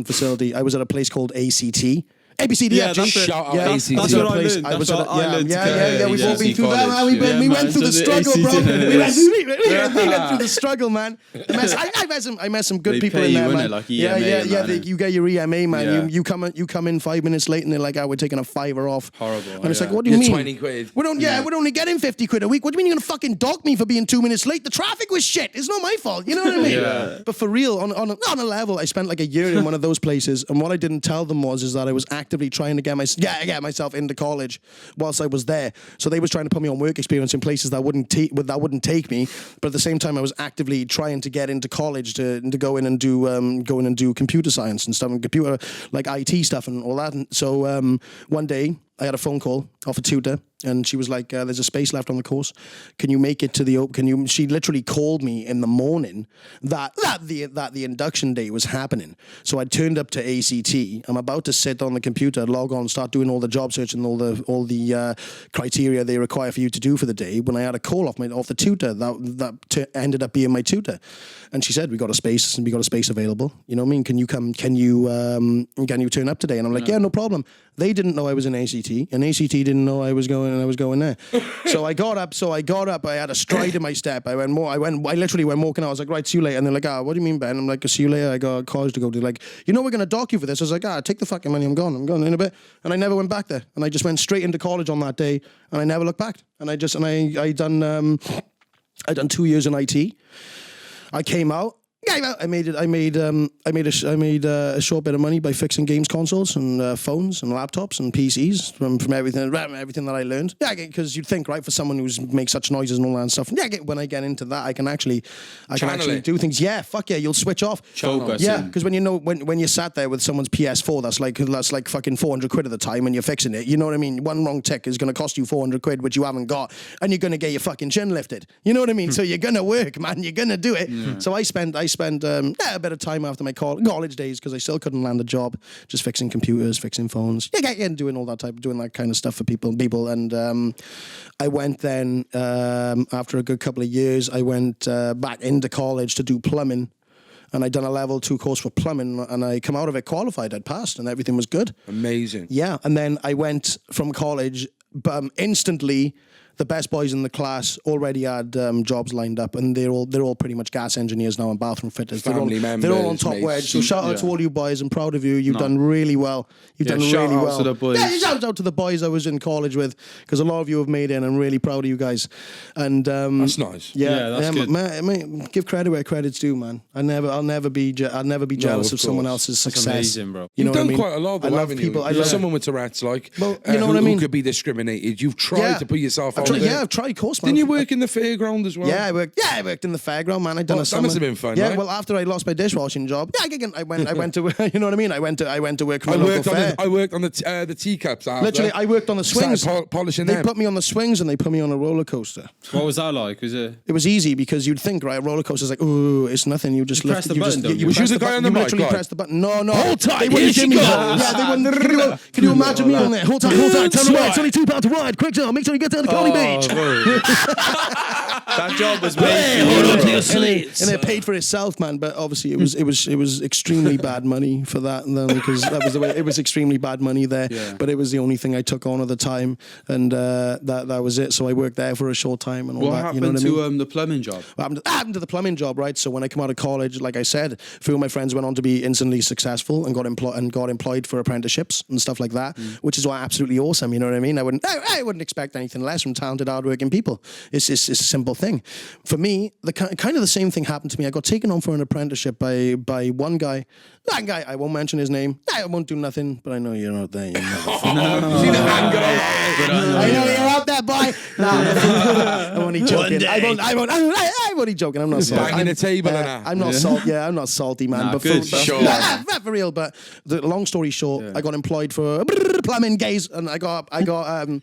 facility. I was at a place called ACT. ABCDFG. Shout out ACT. That's what I learned. We've all been through that. We went through the struggle, bro. We went through the struggle, man. I met some good people in there, man. Like you get your EMA, man. You come in 5 minutes late, and they're like, we're taking a $5 off. Horrible. And it's like, what do you mean? 20 quid. We're only getting 50 quid a week. What do you mean you're gonna fucking dock me for being 2 minutes late? The traffic was shit. It's not my fault. You know what I mean? Yeah. But for real, on a level, I spent like a year in one of those places, and what I didn't tell them is that I was actively trying to get myself into college whilst I was there. So they was trying to put me on work experience in places that wouldn't take me, but at the same time I was actively trying to get into college to go in and do computer science and stuff, and computer like IT stuff and all that. And so one day I had a phone call off a tutor. And she was like, there's a space left on the course. Can you make it to the open? She literally called me in the morning that the induction day was happening. So I turned up to ACT. I'm about to sit on the computer, log on, start doing all the job search and all the criteria they require for you to do for the day, when I had a call off the tutor that ended up being my tutor. And she said, we got a space available. You know what I mean? Can you come? Can you turn up today? And I'm like, yeah, no problem. They didn't know I was in ACT, and ACT didn't know I was going there. So I got up. I had a stride in my step. I literally went walking out. I was like, right, see you later. And they're like, what do you mean, Ben? I'm like, see you later. I got college to go to. Like, we're going to dock you for this. I was like, take the fucking money. I'm gone in a bit. And I never went back there. And I just went straight into college on that day, and I never looked back. And I done 2 years in IT. I came out. I made a short bit of money by fixing games consoles and phones and laptops and PCs from everything that I learned. Yeah, because you'd think, right, for someone who makes such noises and all that stuff. Yeah, when I get into that, I can actually do things. Yeah, fuck yeah, you'll switch off. Focus. Yeah, because when you sat there with someone's PS4, that's like fucking 400 quid at the time, and you're fixing it. You know what I mean? One wrong tick is going to cost you 400 quid, which you haven't got, and you're going to get your fucking chin lifted. You know what I mean? So you're going to work, man. You're going to do it. Yeah. So I spent a bit of time after my college days, because I still couldn't land a job, just fixing computers, fixing phones, doing all that doing that kind of stuff for people. And I went then, after a good couple of years, I went back into college to do plumbing. And I'd done a level 2 course for plumbing, and I come out of it qualified. I'd passed, and everything was good. Amazing. Yeah, and then I went from college, instantly. The best boys in the class already had jobs lined up, and they're all pretty much gas engineers now and bathroom fitters. Family members. They're all on top wedge. So shout out to all you boys. I'm proud of you. You've done really well. You've done really well. Shout out to the boys. Yeah, shout out to the boys I was in college with, because a lot of you have made it, and I'm really proud of you guys. And that's nice. Yeah, that's good. Man, give credit where credit's due, man. I'll never be jealous of someone else's success. That's amazing, bro. You've done quite a lot, though, haven't you? I love someone with Tourette's, like, well, you know what I mean? Who could be discriminated. You've tried to put yourself out there. Yeah, I've tried. Course, man. Didn't you work in the fairground as well? Yeah, I worked in the fairground, man. I'd done a summer. That must have been fun, yeah, right? well, after I lost my dishwashing job, I went to, you know what I mean? I went to work for a local fair. I worked on the teacups after. Literally, I worked on the swings. Polishing they them. put me on the swings, and they put me on a roller coaster. What was that like? It was easy, because you'd think, right, a roller coaster's like, ooh, it's nothing. You just press the button, don't you? Was you the guy on the mic? You literally press the button. No. Hold tight, they wouldn't give me that. Yeah, they wouldn't. Can you imagine me on there? Hold tight. Tell me it's only £2 to ride. Quick, John, make sure you get down to Collie Beach. That job was made. Hold on to your seats. And it paid for itself, man. But obviously, it was extremely bad money for that, and then because that was the way it was extremely bad money there. Yeah. But it was the only thing I took on at the time, and that was it. So I worked there for a short time and all what that. Happened you know what to I mean? The plumbing job? What happened to the plumbing job, right? So when I come out of college, like I said, a few of my friends went on to be instantly successful and got employed for apprenticeships and stuff like that, which is absolutely awesome. You know what I mean? I wouldn't expect anything less from talented, hardworking people. It's a simple thing. For me, kind of the same thing happened to me. I got taken on for an apprenticeship by one guy. That guy, I won't mention his name. I won't do nothing, but I know you're out there. I know you're out there, boy. No, I'm only joking. I'm only joking. I'm not salty. Banging the table and that. I'm not salty. Yeah, I'm not salty, man. But for real. But the long story short, I got employed for plumbing gays, and I got employed.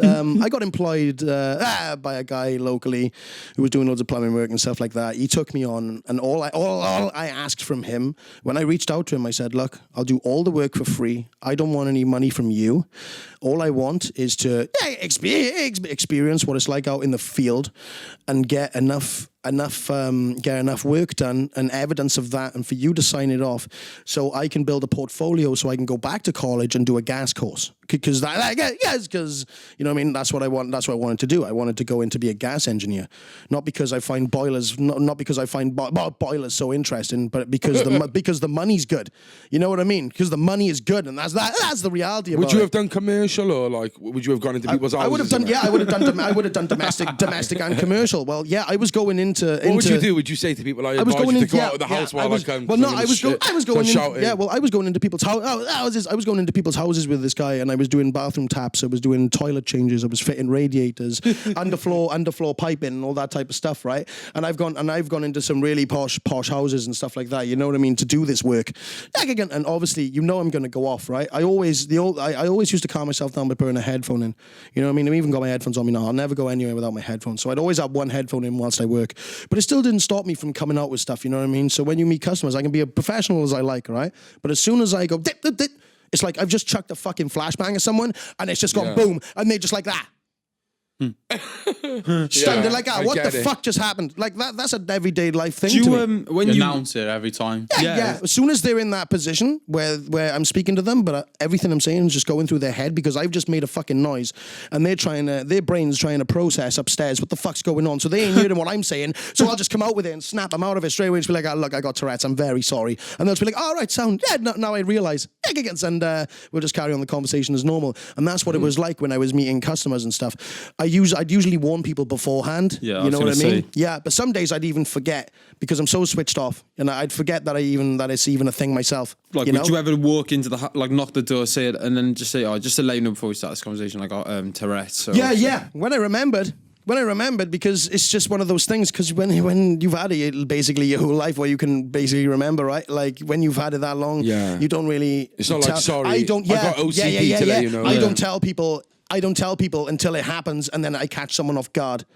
I got employed by a guy locally who was doing loads of plumbing work and stuff like that. He took me on, and all I asked from him when I reached out to him, I said, "Look, I'll do all the work for free. I don't want any money from you. All I want is to experience what it's like out in the field and get enough work done and evidence of that, and for you to sign it off so I can build a portfolio so I can go back to college and do a gas course, because you know what I mean, that's what I want. That's what I wanted to do. I wanted to go in to be a gas engineer, not because I find boilers boilers so interesting, but because the money's good. You know what I mean? Because the money is good, and that's the reality about it. Would you have done commercial, or like would you have gone into people's houses? I would have done domestic and commercial. Well, yeah, I was going into. What would you do? Would you say to people, like, I was going to go out of the house while I come? Well, no, I was going in. Yeah, well, I was going into people's houses. I was going into people's houses with this guy, and I was doing bathroom taps. I was doing toilet changes. I was fitting radiators, underfloor piping, and all that type of stuff, right? And I've gone into some really posh houses and stuff like that. You know what I mean? To do this work, and obviously, I'm going to go off, right? I always used to calm myself down by putting a headphone in. You know what I mean? I've even got my headphones on me now. I'll never go anywhere without my headphones. So I'd always have one headphone in whilst I work. But it still didn't stop me from coming out with stuff, you know what I mean? So when you meet customers, I can be a professional as I like, right? But as soon as I go, dip, dip, dip, it's like I've just chucked a fucking flashbang at someone and it's just gone boom. And they're just like that. Stunned. They're like, what the fuck just happened? Like that's an everyday life thing. Do you when you announce it every time? Yeah. As soon as they're in that position where I'm speaking to them, but everything I'm saying is just going through their head because I've just made a fucking noise, and their brain's trying to process upstairs what the fuck's going on. So they ain't hearing what I'm saying. So I'll just come out with it and snap them out of it straight away. And just be like, look, I got Tourette's. I'm very sorry. And they'll just be like, all right, sound. Yeah, now I realise. And we'll just carry on the conversation as normal. And that's what it was like when I was meeting customers and stuff. I'd usually warn people beforehand. Yeah, you know what I mean? Yeah, but some days I'd even forget because I'm so switched off, and I'd forget that it's even a thing myself. Like, would you ever walk into knock the door, say it, and then just say, just to let you know before we start this conversation, I got Tourette's. Yeah. When I remembered, because it's just one of those things, because when you've had it basically your whole life, where you can basically remember, right? Like when you've had it that long, you don't really. It's not like, sorry, I got OCD to let you know. I don't tell people until it happens, and then I catch someone off guard.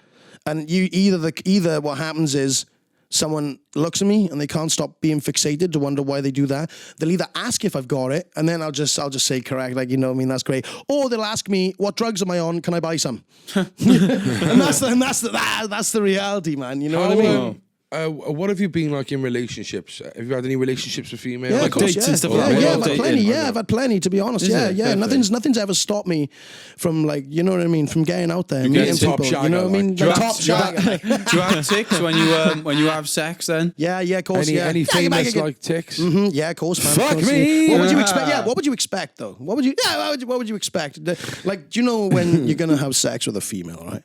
And either what happens is someone looks at me and they can't stop being fixated to wonder why they do that. They'll either ask if I've got it, and then I'll just say correct, like, you know what I mean, that's great. Or they'll ask me, what drugs am I on? Can I buy some? and that's the reality, man. You know what I mean? What have you been like in relationships? Have you had any relationships with females? Yeah, like dates and stuff like that? Yeah, I've had plenty. Yeah, I've had plenty, to be honest. Nothing's ever stopped me from, like, you know what I mean, from getting out there and meeting people. You know what I mean? Do you have tics when you have sex then? Yeah, of course. Any famous like tics? Mm-hmm. Yeah, of course, man. Fuck me. What would you expect? Yeah, what would you expect though? What would you expect? Like, do you know when you're gonna have sex with a female, right?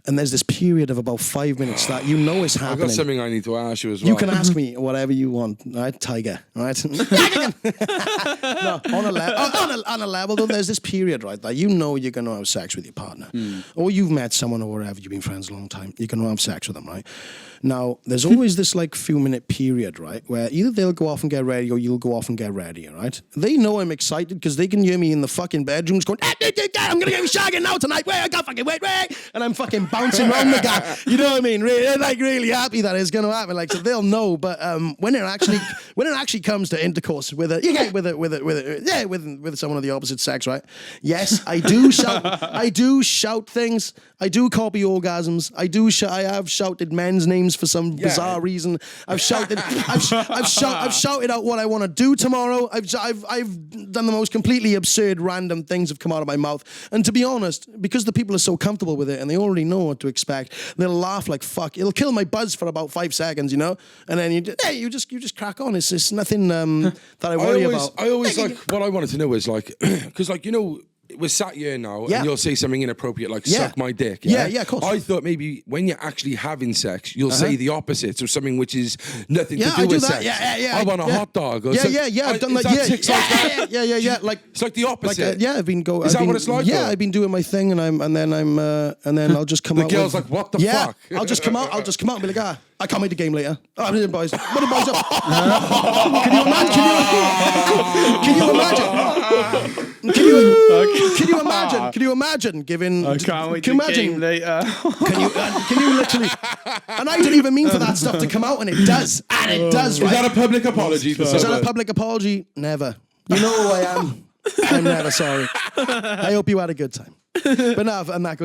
And there's this period of about 5 minutes that you know is happening. I've got something I need to ask you as well. You can ask me whatever you want, right, Tiger? Right? No, on a level though, there's this period, right, that you know you're going to have sex with your partner, or you've met someone or whatever, you've been friends a long time, you're going to have sex with them, right? Now, there's always this like few minute period, right, where either they'll go off and get ready or you'll go off and get ready, right? They know I'm excited because they can hear me in the fucking bedrooms going, I'm going to get you shagging now tonight, wait, I got fucking wait, and I'm fucking bouncing around the guy, you know what I mean? Really happy that it's going to happen, like, so they'll know, but when it actually comes to intercourse with someone of the opposite sex, right? Yes, I do shout things, I do copy orgasms, I have shouted men's names for some bizarre reason. I've shouted out what I want to do tomorrow. I've done the most completely absurd, random things have come out of my mouth. And to be honest, because the people are so comfortable with it and they already know what to expect, they'll laugh like fuck. It'll kill my buzz for about 5 seconds, you know. And then you just crack on. It's nothing that I worry about. I always like what I wanted to know is like, because like, you know, we're sat here now and you'll say something inappropriate like suck my dick. Yeah, of course. I thought maybe when you're actually having sex, you'll say the opposite or something which is nothing to do with sex. Yeah. I want a hot dog. Or I've done that. Yeah. Like it's like the opposite. I've been going. Is that what it's like? Yeah, I've been doing my thing, and then I'll just come out. The girl's like, what the fuck? I'll just come out and be like, I can't make the game later. Oh, boys. What the boys up? Can you imagine giving? I can't wait to game later. Can you literally? And I didn't even mean for that stuff to come out, and it does. And it does. Right? Is that a public apology? Is that a public apology? Never. You know who I am. I'm never sorry. I hope you had a good time. But no, and that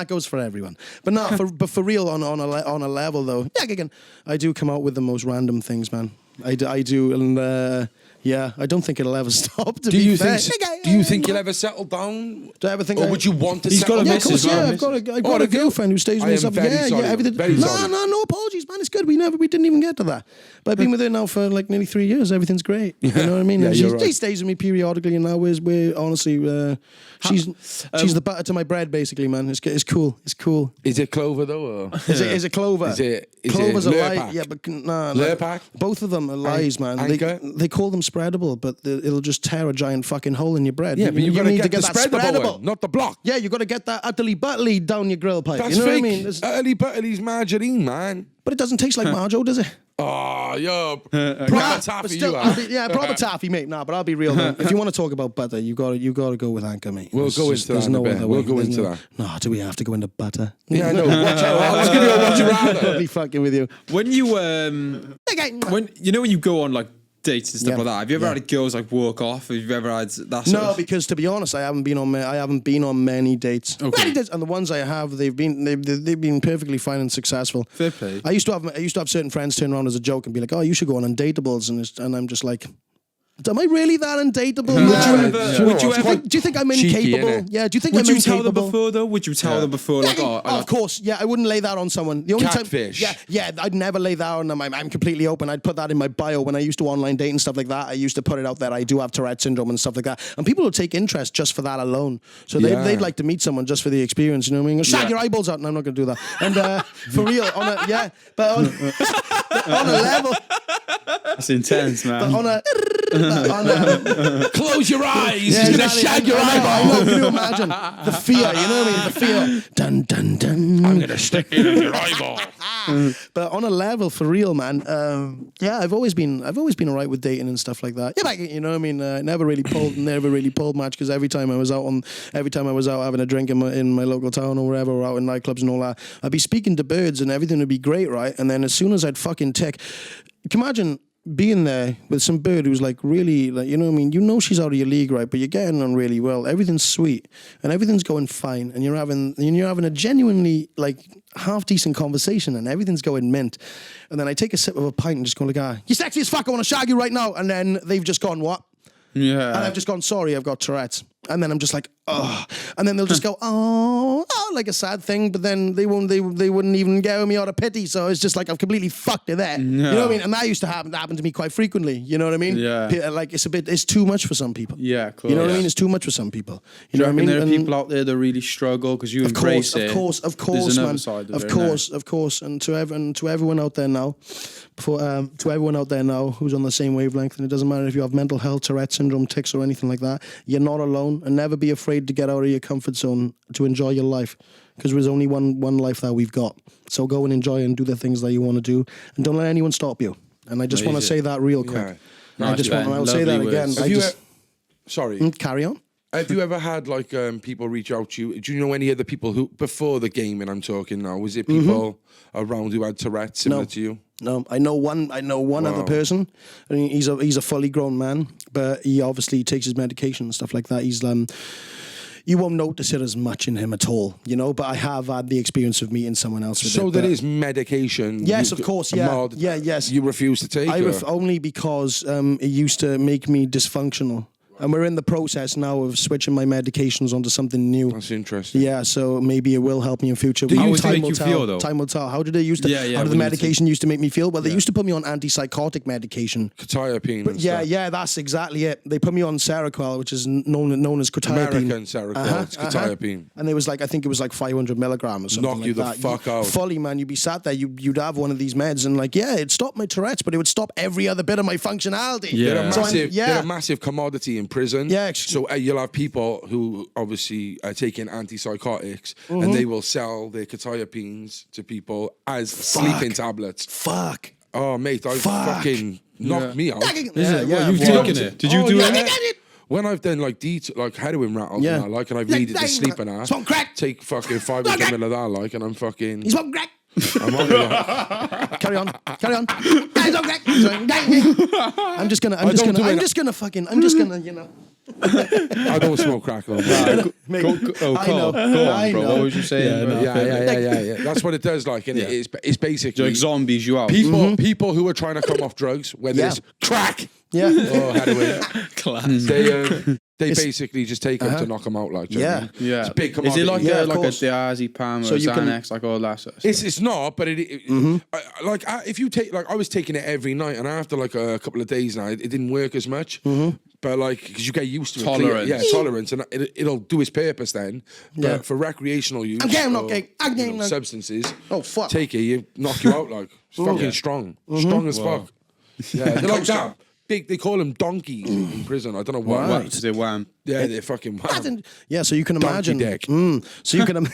goes for everyone. But no, for real, on a level though, again, I do come out with the most random things, man. I do, and Yeah, I don't think it'll ever stop. Do you think you'll ever settle down? Do I ever think? Or would you want to He's settle got a down? missus, I've got a girlfriend who stays with me. I am very sorry. Everything. No apologies, man. It's good. We didn't even get to that. But I've been with her now for like nearly 3 years. Everything's great. You know what I mean? Yeah, She stays with me periodically, and now we're honestly, she's the butter to my bread, basically, man. It's cool. It's cool. Is it Clover though? Or? Is it Clover? Clover's a lie. Yeah, but Lurpak? Both of them are lies, man. Anchor? They call them spreadable, but it'll just tear a giant fucking hole in your bread. Yeah, but you need to get that the spreadable one, not the block. Yeah, you got to get that utterly butterly down your grill pipe. That's you know fake. what I mean? Utterly butterly's margarine, man. But it doesn't taste like Marjo, does it? Oh, yo, proper taffy you are. Proper taffy, mate. Nah, but I'll be real, man. If you want to talk about butter, you got to go with Anchor, mate. We'll go into that in a bit. We'll go into that. No, do we have to go into butter? Yeah, I know. Watch out. I was going to go watch your rather. I'll be fucking with you. When you when you go on like dates and stuff like that, have you ever had girls like walk off? Have you ever had that? No, because to be honest, I haven't been on many dates. Okay. Many dates, and the ones I have, they've been perfectly fine and successful. Fair play. I used to have certain friends turn around as a joke and be like, "Oh, you should go on Undateables," and I'm just like, am I really that undateable? Do you think I'm incapable? Yeah. Do you think I'm incapable? Would you tell them before though? Would you tell them before? Like, of course. Yeah, I wouldn't lay that on someone. The only Catfish. time, yeah, I'd never lay that on them. I'm completely open. I'd put that in my bio when I used to online date and stuff like that. I used to put it out there. I do have Tourette syndrome and stuff like that. And people will take interest just for that alone. So they'd like to meet someone just for the experience. You know what I mean? Shag your eyeballs out. No, I'm not going to do that. And for real, but on a level. That's intense, man. But on a close your eyes. Yeah, He's going to shag your eyeball. I know, can you imagine the fear? You know what I mean? The fear. Dun dun dun. I'm going to stick it in your eyeball. But on a level, for real, man. I've always been alright with dating and stuff like that. Yeah, but, you know what I mean? Never really pulled much because every time I was out having a drink in my local town or wherever, or out in nightclubs and all that, I'd be speaking to birds and everything would be great, right? And then as soon as I'd fucking tick, can you imagine being there with some bird who's like really, like, you know what I mean? You know she's out of your league, right? But you're getting on really well. Everything's sweet and everything's going fine, and you're having a genuinely like half decent conversation, and everything's going mint. And then I take a sip of a pint and just go like, "You sexy as fuck. I want to shag you right now." And then they've just gone, "What?" Yeah. And I've just gone, "Sorry, I've got Tourette's." And then I'm just like, "Oh," and then they'll just go, "Oh," like a sad thing, but then they wouldn't even get me out of pity. So it's just like I've completely fucked it there. You know what I mean? And that used to happen to me quite frequently. You know what I mean? Yeah. Like it's too much for some people. Yeah, cool. You know what I mean? It's too much for some people. You know what I mean? There are people out there that really struggle because you embrace it. Of course, There's another man. side Of course. And to everyone out there now, to everyone out there now who's on the same wavelength, and it doesn't matter if you have mental health, Tourette syndrome, tics, or anything like that, you're not alone. And never be afraid to get out of your comfort zone to enjoy your life, because there's only one life that we've got. So go and enjoy and do the things that you want to do, and don't let anyone stop you. And I just want to say that real quick. Yeah. I'll say that again. Sorry. Carry on. Have you ever had like people reach out to you? Do you know any other people who, before the gaming I'm talking now, was it people around who had Tourette similar to you? No, I know one other person. I mean, he's a fully grown man, but he obviously takes his medication and stuff like that. He's you won't notice it as much in him at all, you know. But I have had the experience of meeting someone else with it. So there is medication. Yes, of course. Yeah, yes. You refuse to take it? Only because it used to make me dysfunctional. And we're in the process now of switching my medications onto something new. That's interesting. Yeah, so maybe it will help me in future. How does it make you feel, though? Time will tell. How did it used to? How did the medication used to make me feel? Well, they used to put me on antipsychotic medication. Quetiapine. Yeah, that's exactly it. They put me on Seroquel, which is known as quetiapine. American Seroquel. It's quetiapine. And it was like, I think it was like 500 milligrams or something. Knock you the fuck out. Fully, man. You'd be sat there. You'd have one of these meds, and like, it'd stop my Tourette's, but it would stop every other bit of my functionality. Yeah. They're a massive commodity in prison. Yeah. So you'll have people who obviously are taking antipsychotics and they will sell their quetiapines to people as sleeping tablets. Fuck. Oh, mate, I fucking knocked me out. You've taken it. Did you do it? When I've done like heroin rattles and I and I've needed the sleeping ass, take fucking 500 mil of that like, and I'm fucking. He's on crack. I'm on it. Carry on. I'm just gonna, you know. I don't smoke crack though. Go on, bro. What was you saying? Yeah. That's what it does. Like, and it's basically like zombies. You out. People who are trying to come off drugs, whether it's crack Yeah. Oh, heroin. Class. They basically just take them to knock them out, like. Yeah. Yeah. It's big Is it like Yeah, a of course. diazepam So or you can- Xanax, like all that sort of stuff? It's not, but if you take, like, I was taking it every night, and after like a couple of days now, it didn't work as much. But like, because you get used to Tolerance. it, tolerance, and it'll do its purpose then. But for recreational use, substances, fuck. take it, knock you out like it's fucking strong as fuck. Yeah, they're like that. Big, they call them donkeys in prison. I don't know why. What? Is it wham? Yeah, they're fucking wham. Yeah, so you can Donkey imagine. dick. So you can.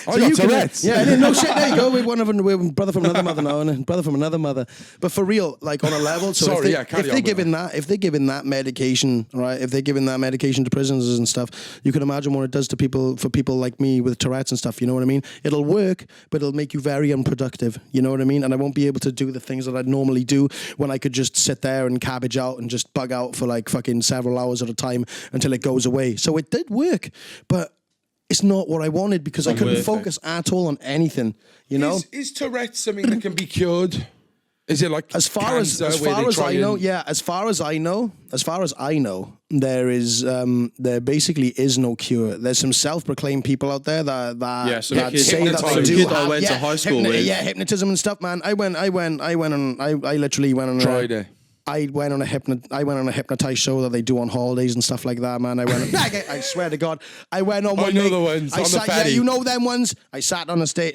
I got Tourette's. Yeah, no shit. There you go. We're brother from another mother now, and brother from another mother. But for real, like on a level. So Sorry, if they're giving that medication, right? If they're giving that medication to prisoners and stuff, you can imagine what it does to people. For people like me with Tourette's and stuff, you know what I mean? It'll work, but it'll make you very unproductive. You know what I mean? And I won't be able to do the things that I'd normally do when I could just sit there and cabbage out and just bug out for like fucking several hours at a time until it goes away. So it did work, but it's not what I wanted because I couldn't focus at all on anything, you know? Is Tourette's something that can be cured? Is it like as far as I know, there basically is no cure. There's some self-proclaimed people out there that say that they do I went to high school with. Yeah, hypnotism and stuff, man. I literally went on tried it. I went on a hypnotized show that they do on holidays and stuff like that, man. I swear to God, I went on one. I know the ones on the ferry. Yeah, you know them ones. I sat on the stage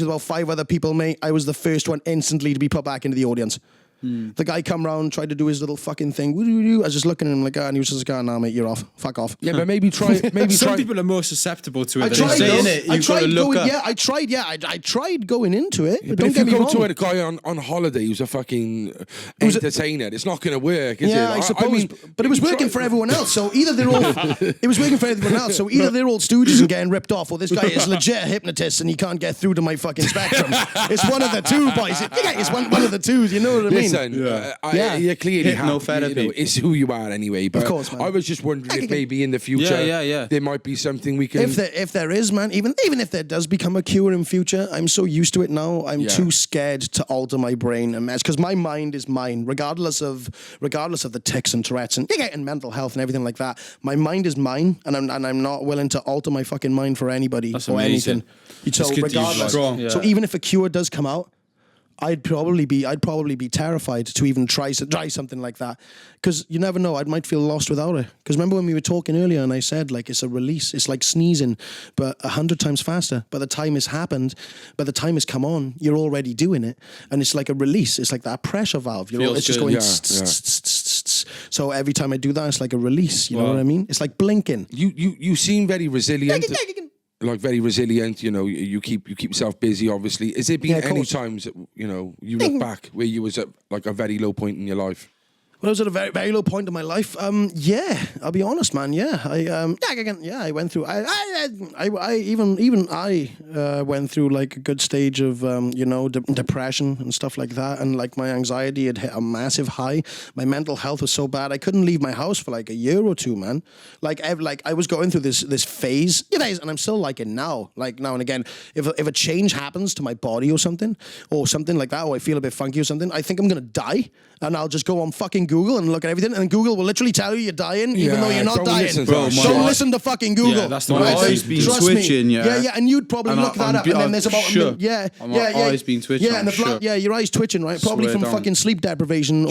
with about 5 other people, mate. I was the first one instantly to be put back into the audience. The guy come round, tried to do his little fucking thing. I was just looking at him like, and he was just like, nah, mate, you're off. Fuck off. Yeah, but maybe try. Some people are more susceptible to it. I tried going into it. But don't if get you me go wrong. to a guy on holiday who's a fucking entertainer, it's not going to work, is it? Yeah, I suppose, but it was working for everyone else. So either they're all, it was working for everyone else. So either they're all stooges and getting ripped off, or this guy is legit a hypnotist and he can't get through to my fucking spectrum. It's one of the two, boys. It's one of the twos. You know what I mean? Listen, you clearly hypnotherapy. it's who you are anyway. But of course, man. I was just wondering if maybe in the future there might be something we can. If there is, man, even if there does become a cure in future, I'm so used to it now. I'm too scared to alter my brain and mess because my mind is mine, regardless of the tics and Tourette's and mental health and everything like that. My mind is mine, and I'm not willing to alter my fucking mind for anybody or anything. So regardless, so even if a cure does come out, I'd probably be terrified to even try something like that because you never know. I might feel lost without it. Because remember when we were talking earlier and I said like it's a release. It's like sneezing, but 100 times faster. By the time it's happened, by the time it's come on, you're already doing it, and it's like a release. It's like that pressure valve. It's just going. So every time I do that, it's like a release. You know what I mean? It's like blinking. You seem very resilient. Like very resilient, you know. You keep yourself busy. Obviously, has there been any times that, you know, you look back where you was at like a very low point in your life? When I was at a very, very low point in my life, yeah, I'll be honest, man. Yeah, I went through. I went through like a good stage of depression and stuff like that, and like my anxiety had hit a massive high. My mental health was so bad I couldn't leave my house for like a year or two, man. Like I was going through this phase, and I'm still like it now. Like now and again, if a change happens to my body or something like that, or I feel a bit funky or something, I think I'm gonna die, and I'll just go on fucking Google and look at everything, and Google will literally tell you you're dying, even though you're not dying. Don't listen to fucking Google. Yeah, that's the my eyes been twitching. Yeah, and you'd probably look that up, and then there's about my eyes been twitching. Yeah, your eyes twitching, right? Probably from fucking sleep deprivation,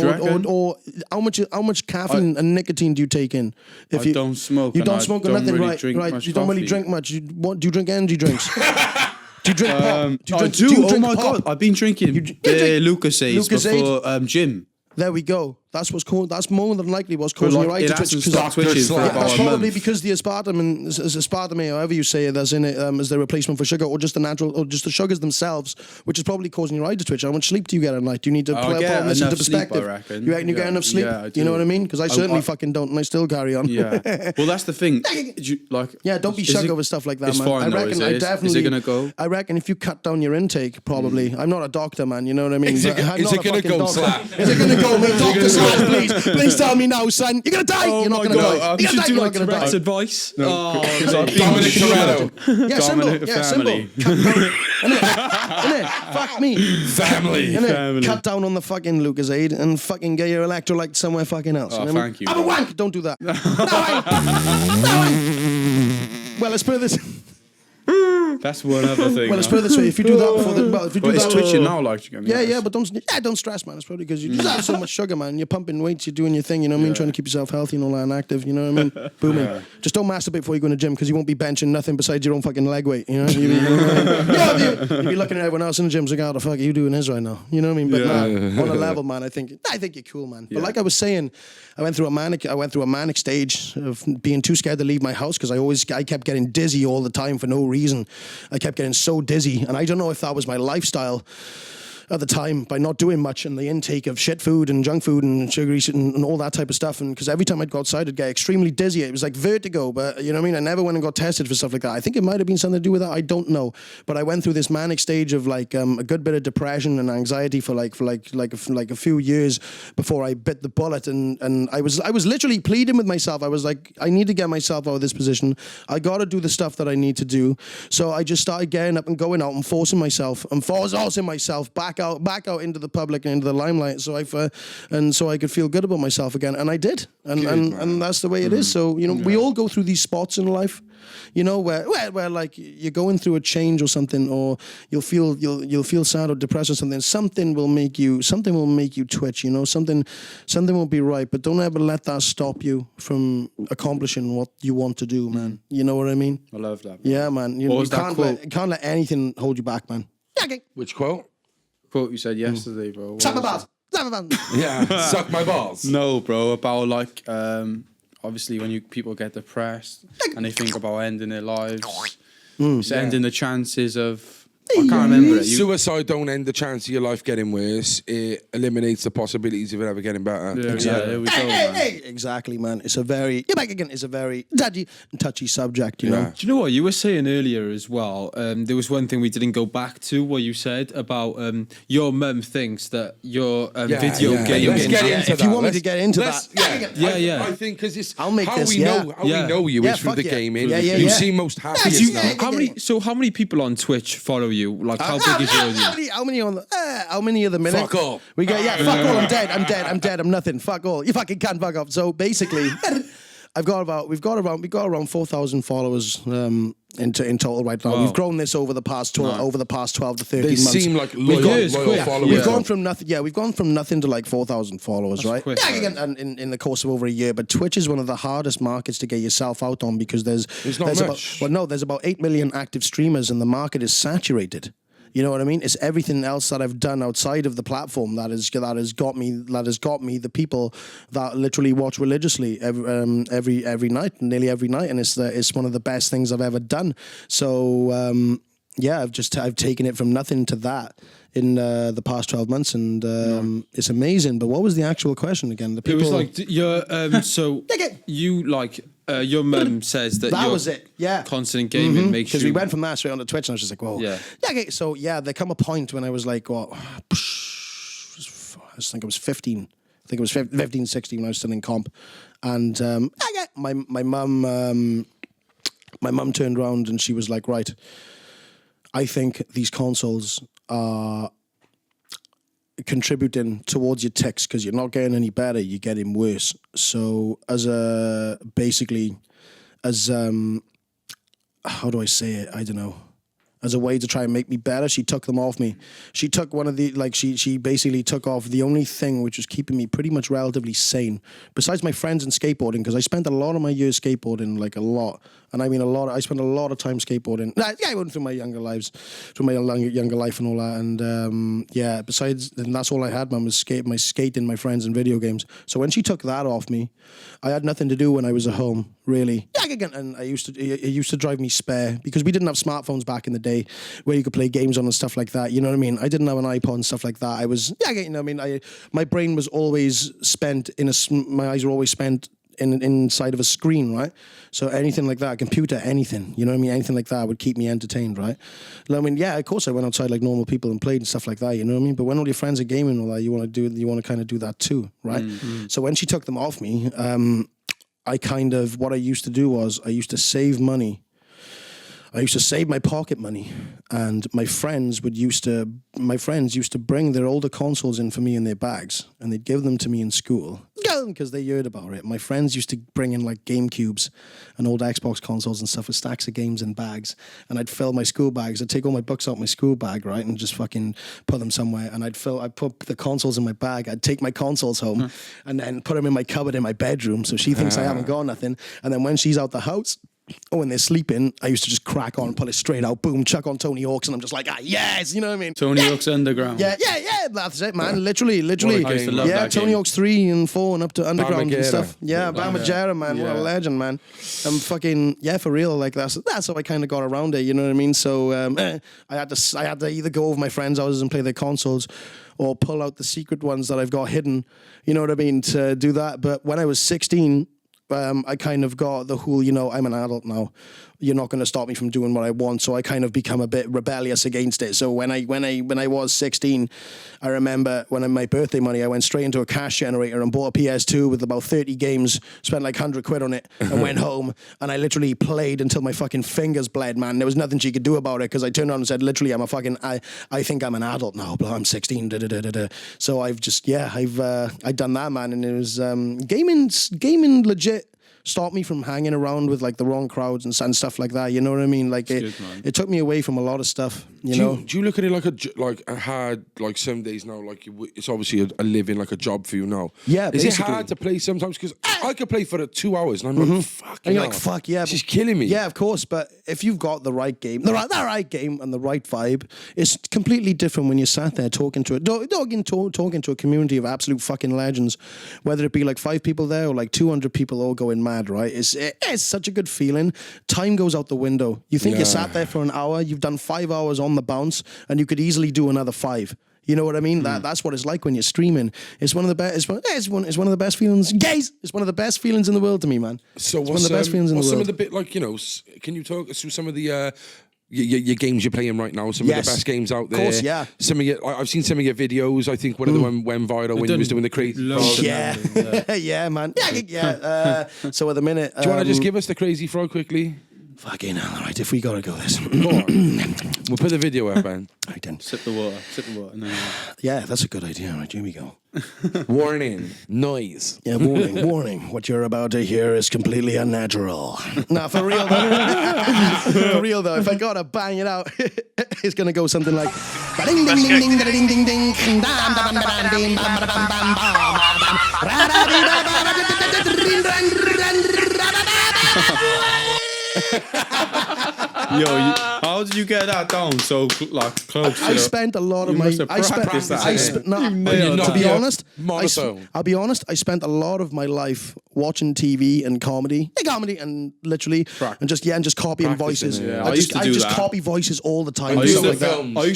or how much caffeine and nicotine do you take in? If you don't smoke, you don't smoke or nothing, really right? You don't really drink much. Do you drink energy drinks? Do you drink pop? I do. Oh my god, I've been drinking Lucasades before gym. There we go. That's more than likely what's causing your eyes to twitch. That's probably because the aspartame, however you say it, that's in it, is the replacement for sugar, or just the sugars themselves, which is probably causing your eye to twitch. How much sleep do you get at night? Do you need to put this into perspective? You reckon you get enough sleep? Yeah, you know what I mean? Because I certainly fucking don't, and I still carry on. Yeah. Well, that's the thing. Don't be shook over stuff like that, man. I reckon. Is it gonna go? I reckon if you cut down your intake, probably. I'm not a doctor, man. You know what I mean? Is it gonna go, Slap? Is it gonna go, mate? Doctor, please tell me now, son. You're gonna die. You're not gonna die. You should do like Tourette's advice. Dominic Toretto. Yeah, simple. Innit? Fuck me. Family. Innit? Cut down on the fucking Lucozade and fucking get your electrolyte somewhere fucking else. Oh, you know thank you. I'm a wank. Don't do that. Well, let's put it this. That's one other thing. Well, let's put it this way: if you do that before if you do it's that, twitching now, like but don't stress, man. It's probably because you just have so much sugar, man. You're pumping weights, you're doing your thing. You know what I mean? Trying to keep yourself healthy and all that and active. You know what I mean? Booming. Yeah. Just don't masturbate before you go in the gym because you won't be benching nothing besides your own fucking leg weight. You know? You'll be looking at everyone else in the gym, like, "How the fuck are you doing this right now?" You know what I mean? But on a level, man, I think you're cool, man. But like I was saying, I went through a manic stage of being too scared to leave my house because I kept getting dizzy all the time for no reason. I kept getting so dizzy, and I don't know if that was my lifestyle at the time by not doing much and the intake of shit food and junk food and sugary shit and all that type of stuff. And because every time I'd go outside, I'd get extremely dizzy. It was like vertigo, but you know what I mean? I never went and got tested for stuff like that. I think it might have been something to do with that. I don't know. But I went through this manic stage of like a good bit of depression and anxiety for a few years before I bit the bullet. And I was literally pleading with myself. I was like, I need to get myself out of this position. I got to do the stuff that I need to do. So I just started getting up and going out and forcing myself back out into the public and into the limelight, so I could feel good about myself again, and I did, and that's the way it is. So we all go through these spots in life, where like you're going through a change or something, or you'll feel sad or depressed or something. Something will make you twitch. Something will be right, but don't ever let that stop you from accomplishing what you want to do, man. You know what I mean? I love that. Yeah, man. You can't let anything hold you back, man. Okay. Which quote? Quote you said yesterday, bro. Suck my balls. Yeah, suck my balls. No, bro. About like, obviously when people get depressed and they think about ending their lives, it's ending the chances of. I can't remember it. Suicide don't end the chance of your life getting worse. It eliminates the possibilities of it ever getting better. Yeah, exactly. There we go, man. Exactly, man. It's a very touchy subject, you know. Do you know what you were saying earlier as well? There was one thing we didn't go back to where you said about your mum thinks that your video game. Let's get into if you want me to get into that, I think because it's I'll make how this, we know you is through the gaming. You seem most happiest now. How many people on Twitch follow you? Like how big is your audience? How many of the minute? Fuck all. We go, fuck all. I'm dead. I'm nothing. Fuck all. You fucking can't fuck off. So basically, we've got around 4,000 followers in total right now. Wow. We've grown this over the past 12 to 13 months. They seem like loyal followers. We've gone from nothing. Yeah, we've gone from nothing to like 4,000 followers, right? Quick, and in the course of over a year. But Twitch is one of the hardest markets to get yourself out on because there's about 8 million active streamers and the market is saturated. You know what I mean? It's everything else that I've done outside of the platform that has got me the people that literally watch religiously every night, nearly every night, and it's one of the best things I've ever done. So I've taken it from nothing to that in the past 12 months, and it's amazing. But what was the actual question again? The people. It was like your mum says that was it. Yeah, constant gaming makes you. Because we went from that straight onto Twitch, and I was just like, whoa. Yeah. Okay. So there come a point when I was like, I think I was 15. I think it was 15, 16 when I was still in comp, and my mum turned around and she was like, right, I think these consoles are contributing towards your tics because you're not getting any better, you're getting worse. So how do I say it? I don't know. As a way to try and make me better, she took them off me. She took one of the, she basically took off the only thing which was keeping me pretty much relatively sane, besides my friends and skateboarding, because I spent a lot of my years skateboarding, like a lot. And I mean a lot. I spent a lot of time skateboarding. I went through my younger life and all that. And besides, and that's all I had, man, was skating, my friends, and video games. So when she took that off me, I had nothing to do when I was at home, really. And it used to drive me spare because we didn't have smartphones back in the day where you could play games on and stuff like that. You know what I mean? I didn't have an iPod and stuff like that. I was, my brain was always spent my eyes were always spent inside of a screen, right? So anything like that, a computer, anything, you know what I mean? Anything like that would keep me entertained, right? I mean, yeah, of course I went outside like normal people and played and stuff like that, you know what I mean? But when all your friends are gaming and all that, you want to kind of do that too, right? Mm-hmm. So when she took them off me, what I used to do was I used to save money. I used to save my pocket money, and my friends used to bring their older consoles in for me in their bags, and they'd give them to me in school because they heard about it. My friends used to bring in like GameCubes and old Xbox consoles and stuff with stacks of games in bags, and I'd fill my school bags. I'd take all my books out my school bag, right, and just fucking put them somewhere, and I'd put the consoles in my bag. I'd take my consoles home and then put them in my cupboard in my bedroom, so she thinks I haven't got nothing. And then when she's out the house, when they're sleeping, I used to just crack on, pull it straight out, boom, chuck on Tony Hawk's, and I'm just like, yes, you know what I mean? Tony Hawk's Underground. Yeah, that's it, man. Literally. I used to love that Tony game. Hawk's 3 and 4 and up to Underground and stuff. Yeah, Bamajera, man. Yeah. What a legend, man. I'm fucking, for real. Like, that's how I kind of got around it, you know what I mean? So I had to either go over my friends' houses and play their consoles, or pull out the secret ones that I've got hidden, you know what I mean, to do that. But when I was 16, I kind of got the whole, I'm an adult now. You're not going to stop me from doing what I want. So I kind of become a bit rebellious against it. So when I was 16, I remember when my birthday money, I went straight into a cash generator and bought a PS2 with about 30 games, spent like 100 quid on it, and went home. And I literally played until my fucking fingers bled, man. There was nothing she could do about it, because I turned on and said, literally, I think I'm an adult now, but I'm 16. So I've done that, man. And it was gaming legit stopped me from hanging around with like the wrong crowds and stuff like that. You know what I mean? Like it took me away from a lot of stuff. You know? Do you look at it like a hard, like some days now, like it's obviously a living, like a job for you now? Yeah. Is it hard to play sometimes? Because I could play for 2 hours and I'm like, fuck. And you're like, fuck yeah. She's killing me. Yeah, of course. But if you've got the right game, the right game and the right vibe, it's completely different when you're sat there talking to a community of absolute fucking legends, whether it be like 5 people there or like 200 people all going mad, right? It's such a good feeling. Time goes out the window. You think you sat there for an hour, you've done 5 hours on the bounce, and you could easily do another 5. You know what I mean? That's what it's like when you're streaming. It's one of the best. It's one of the best feelings. Guys, it's one of the best feelings in the world to me, man. So it's one of the best feelings in the world. Some of the bit, like, can you talk us through some of the your games you're playing right now? Some of the best games out there. Of course, yeah. I've seen some of your videos. I think one of them went viral when you was doing the crazy. Yeah, man. Yeah. So at the minute, do you want to just give us the crazy frog quickly? Fucking hell, all right, if we gotta go this. Go on. We'll put the video up, man. Right then. Sip the water. And then, yeah, that's a good idea. All right, here we go. Warning. Noise. Yeah, warning. What you're about to hear is completely unnatural. Nah, for real though. For real though, if I gotta bang it out, it's gonna go something like ding ding ding ding ding ding ding ding bam bam bam bam bam bam bam. Yo, how did you get that down so like close? I spent a lot of my. To be honest, I'll be honest. I spent a lot of my life watching TV and comedy, and literally, and just copying voices. Yeah. I just copy voices all the time. I used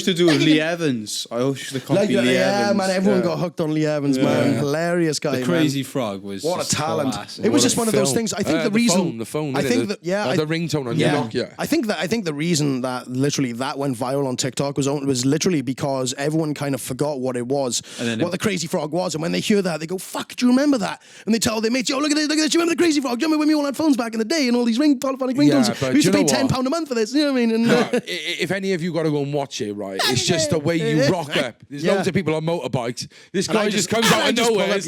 to do it with Lee Evans. I used to copy Lee Evans. Yeah, man, everyone got hooked on Lee Evans, man. Hilarious guy. The Crazy Frog was what a talent. Class. It was just one of those things. I think the reason the phone. I think that the ringtone on your Nokia. I think the reason that literally that went viral on TikTok was literally because everyone kind of forgot what it was, what the Crazy Frog was, and when they hear that, they go, "Fuck, do you remember that?" And they tell their mates, "Yo, look at this! Do you remember the Crazy Frog? Do you remember when we all had phones back in the day and all these polyphonic ringtones? We used to pay £10 a month for this." You know what I mean? And, if any of you got to go and watch it, right, it's just the way you rock up. There's loads of people on motorbikes. This guy just comes out of nowhere, and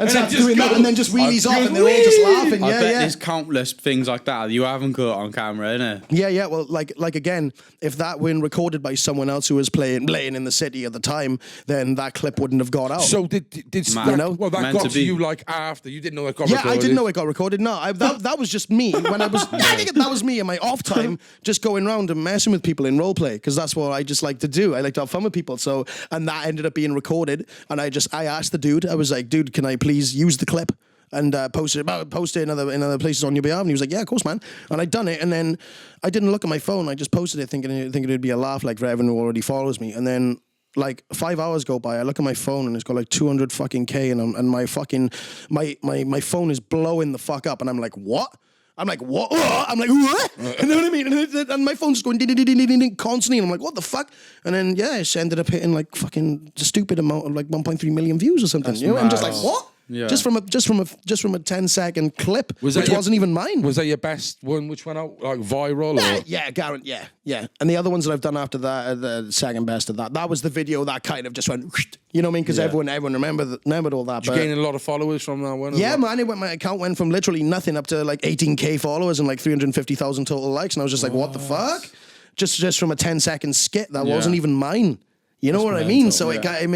starts doing that, and then just wheelies off, and they're all just laughing. I bet there's countless things like that you haven't got on camera, innit? Yeah. Well, like again, if that were recorded by someone else who was playing in the city at the time, then that clip wouldn't have got out. So did that got to you like after you didn't know it got recorded? Yeah, I didn't know it got recorded. No, that was just me when I was. That was me in my off time, just going around and messing with people in roleplay, because that's what I just like to do. I like to have fun with people. So, and that ended up being recorded, and I asked the dude. I was like, "Dude, can I please use the clip and post it in other places on your behalf?" And he was like, "Yeah, of course, man." And I'd done it, and then I didn't look at my phone. I just posted it thinking it'd be a laugh, like for everyone who already follows me. And then like 5 hours go by, I look at my phone and it's got like 200 fucking K, and my fucking my phone is blowing the fuck up, and I'm like, what? I'm like, what? I'm like, what? You know what I mean? And my phone's just going ding, ding, ding, ding, ding, constantly. And I'm like, what the fuck? And then, it ended up hitting like fucking stupid amount of like 1.3 million views or something. I'm just like, what? Yeah. Just from a 10-second clip, which wasn't even mine. Was that your best one? Which went out like viral? Or? Yeah, Garrett. Yeah. And the other ones that I've done after that are the second best of that. That was the video that kind of just went, you know what I mean? Because everyone remembered all that. Did you gain a lot of followers from that one? Yeah, man. My account went from literally nothing up to like 18K followers and like 350,000 total likes, and I was just like, what the fuck? Just from a 10-second skit that wasn't even mine. You know what I mean? So it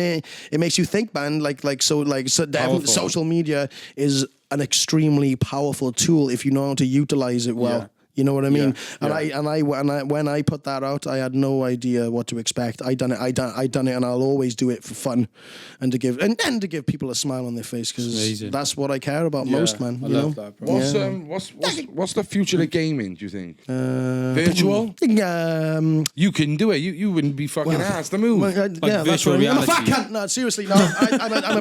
makes you think, man. Definitely social media is an extremely powerful tool if you know how to utilize it well. Yeah. You know what I mean? When I put that out, I had no idea what to expect. I done it, and I'll always do it for fun, and to give people a smile on their face, because that's what I care about most, man. I love that, bro. What's the future of gaming? Do you think virtual? You can do it. You wouldn't be fucking asked to move. Virtual reality. I'm a fat cunt. No, seriously, no. I'm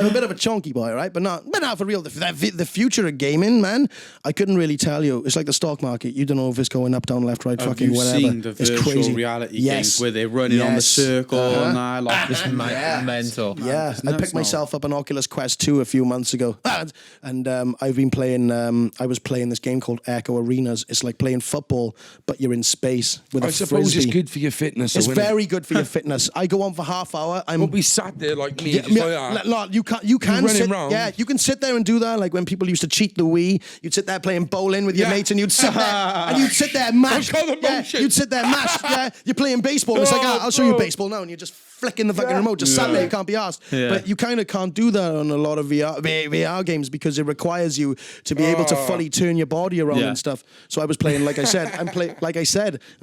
a bit of a chunky boy, right? But not for real. The future of gaming, man. I couldn't really tell you. It's like the stock market. You don't know if it's going up, down, left, right, fucking whatever. Have you seen the virtual reality games where they're running on the circle and that? Like, it's mental. Yeah, I picked myself up an Oculus Quest 2 a few months ago, and I've been playing. I was playing this game called Echo Arenas. It's like playing football, but you're in space with a frisbee. I suppose it's good for your fitness. It's very good for your fitness. I go on for half hour. We'll be sat there like me. You can sit. Yeah, you can sit there and do that. Like when people used to cheat the Wii, you'd sit there playing bowling with your mates, and you'd sit there and mash. You'd sit there and mash. Yeah, you're playing baseball. It's like, I'll show you baseball now, and you're just flicking the fucking remote, just sat there, you can't be asked. But you kind of can't do that on a lot of VR games, because it requires you to be able to fully turn your body around and stuff. So I was playing, like I said, I'm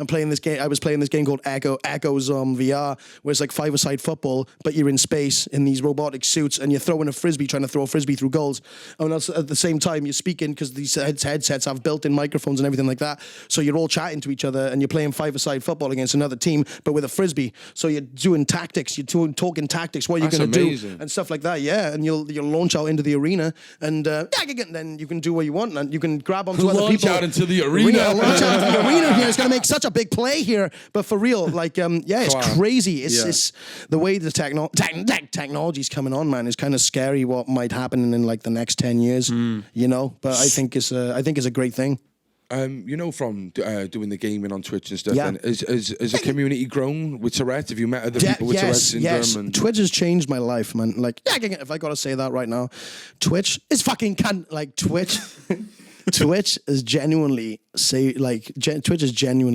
playing this game. I was playing this game called Echoes on VR, where it's like five-a-side football, but you're in space in these robotic suits, and you're throwing a frisbee, trying to throw a frisbee through goals. And at the same time, you're speaking, because these headsets have built-in microphones and everything like that. So you're all chatting to each other, and you're playing five-a-side football against another team, but with a frisbee. So you're doing tactics, you're talking tactics, what you're going to do, and stuff like that. Yeah, and you'll launch out into the arena, and then you can do what you want, and you can grab onto other people. Launch out into the arena. Launch out into the arena here. It's going to make such a big play here, but for real, like, it's crazy. It's the way the technology's coming on, man. Is kind of scary what might happen in like the next 10 years. You know, but I think it's a great thing. You know, from doing the gaming on Twitch and stuff, then, has a community grown with Tourette? Have you met other people with Tourette syndrome? Yes, Twitch has changed my life, man. Like, if I got to say that right now, Twitch is fucking cunt. Like, Twitch has genuinely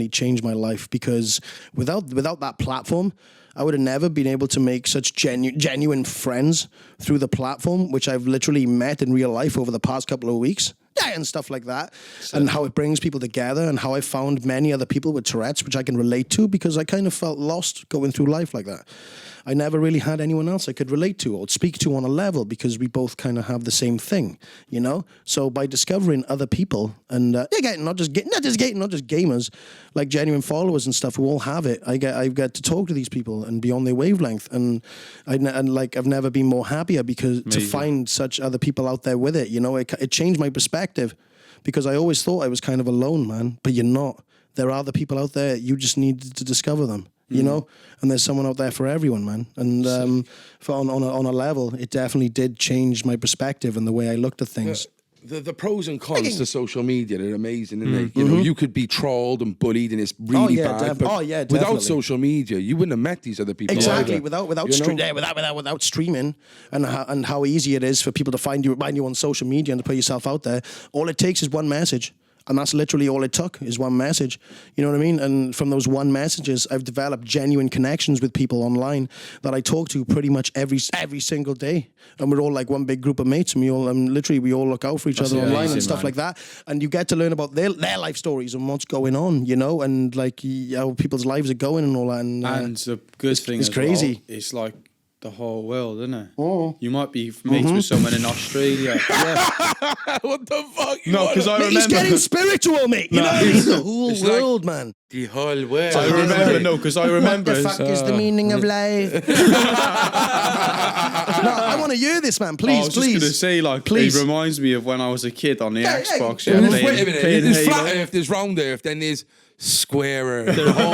changed my life, because without that platform, I would have never been able to make such genuine friends through the platform, which I've literally met in real life over the past couple of weeks. And stuff like that, and how it brings people together, and how I found many other people with Tourette's, which I can relate to, because I kind of felt lost going through life like that. I never really had anyone else I could relate to or speak to on a level, because we both kind of have the same thing, you know? So by discovering other people, and again, not just gamers, like genuine followers and stuff who all have it, I get to talk to these people and be on their wavelength, and I've never been more happier, because to find such other people out there with it, you know, it changed my perspective, because I always thought I was kind of alone, man, but you're not. There are other people out there. You just need to discover them. You know, and there's someone out there for everyone, man. And on a level, it definitely did change my perspective and the way I looked at things. The pros and cons to social media are amazing, isn't they? You know, you could be trolled and bullied, and it's really bad. But without social media, you wouldn't have met these other people. Exactly. Either. Without streaming, and how easy it is for people to find you on social media and to put yourself out there. All it takes is one message. And that's literally all it took, is one message. You know what I mean? And from those one messages, I've developed genuine connections with people online that I talk to pretty much every single day. And we're all like one big group of mates, and we all look out for each other online and stuff like that. And you get to learn about their life stories and what's going on, you know, and like how people's lives are going and all that. And the good thing is crazy. It's like the whole world, isn't it? Oh. You might be mates with someone in Australia. What the fuck? No, because I remember. He's getting spiritual, mate. You know, it's the whole world, man. The whole world. I remember, no, because I remember. What the fuck is the meaning of life? No, I want to hear this, man. Please, I was just going to say, like, please. it reminds me of when I was a kid on the Xbox. Wait a minute. Playing There's Halo. flat Earth, there's round Earth, then there's square Earth. The whole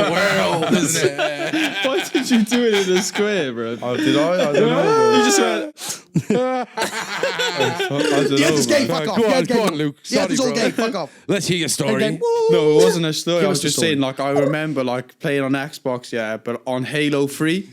world, isn't it? Why did you do it in a square, bro? Oh, did I? I don't know. You just went. I don't Yeah, know, this game, man. fuck off. Go Yeah, on, go on, Luke. Yeah, Sorry, this all bro. gay, fuck off. Let's hear your story. Again, woo. No, it wasn't a story. Give I us was the just story. saying, like, I remember, like, playing on Xbox, yeah, but on Halo 3.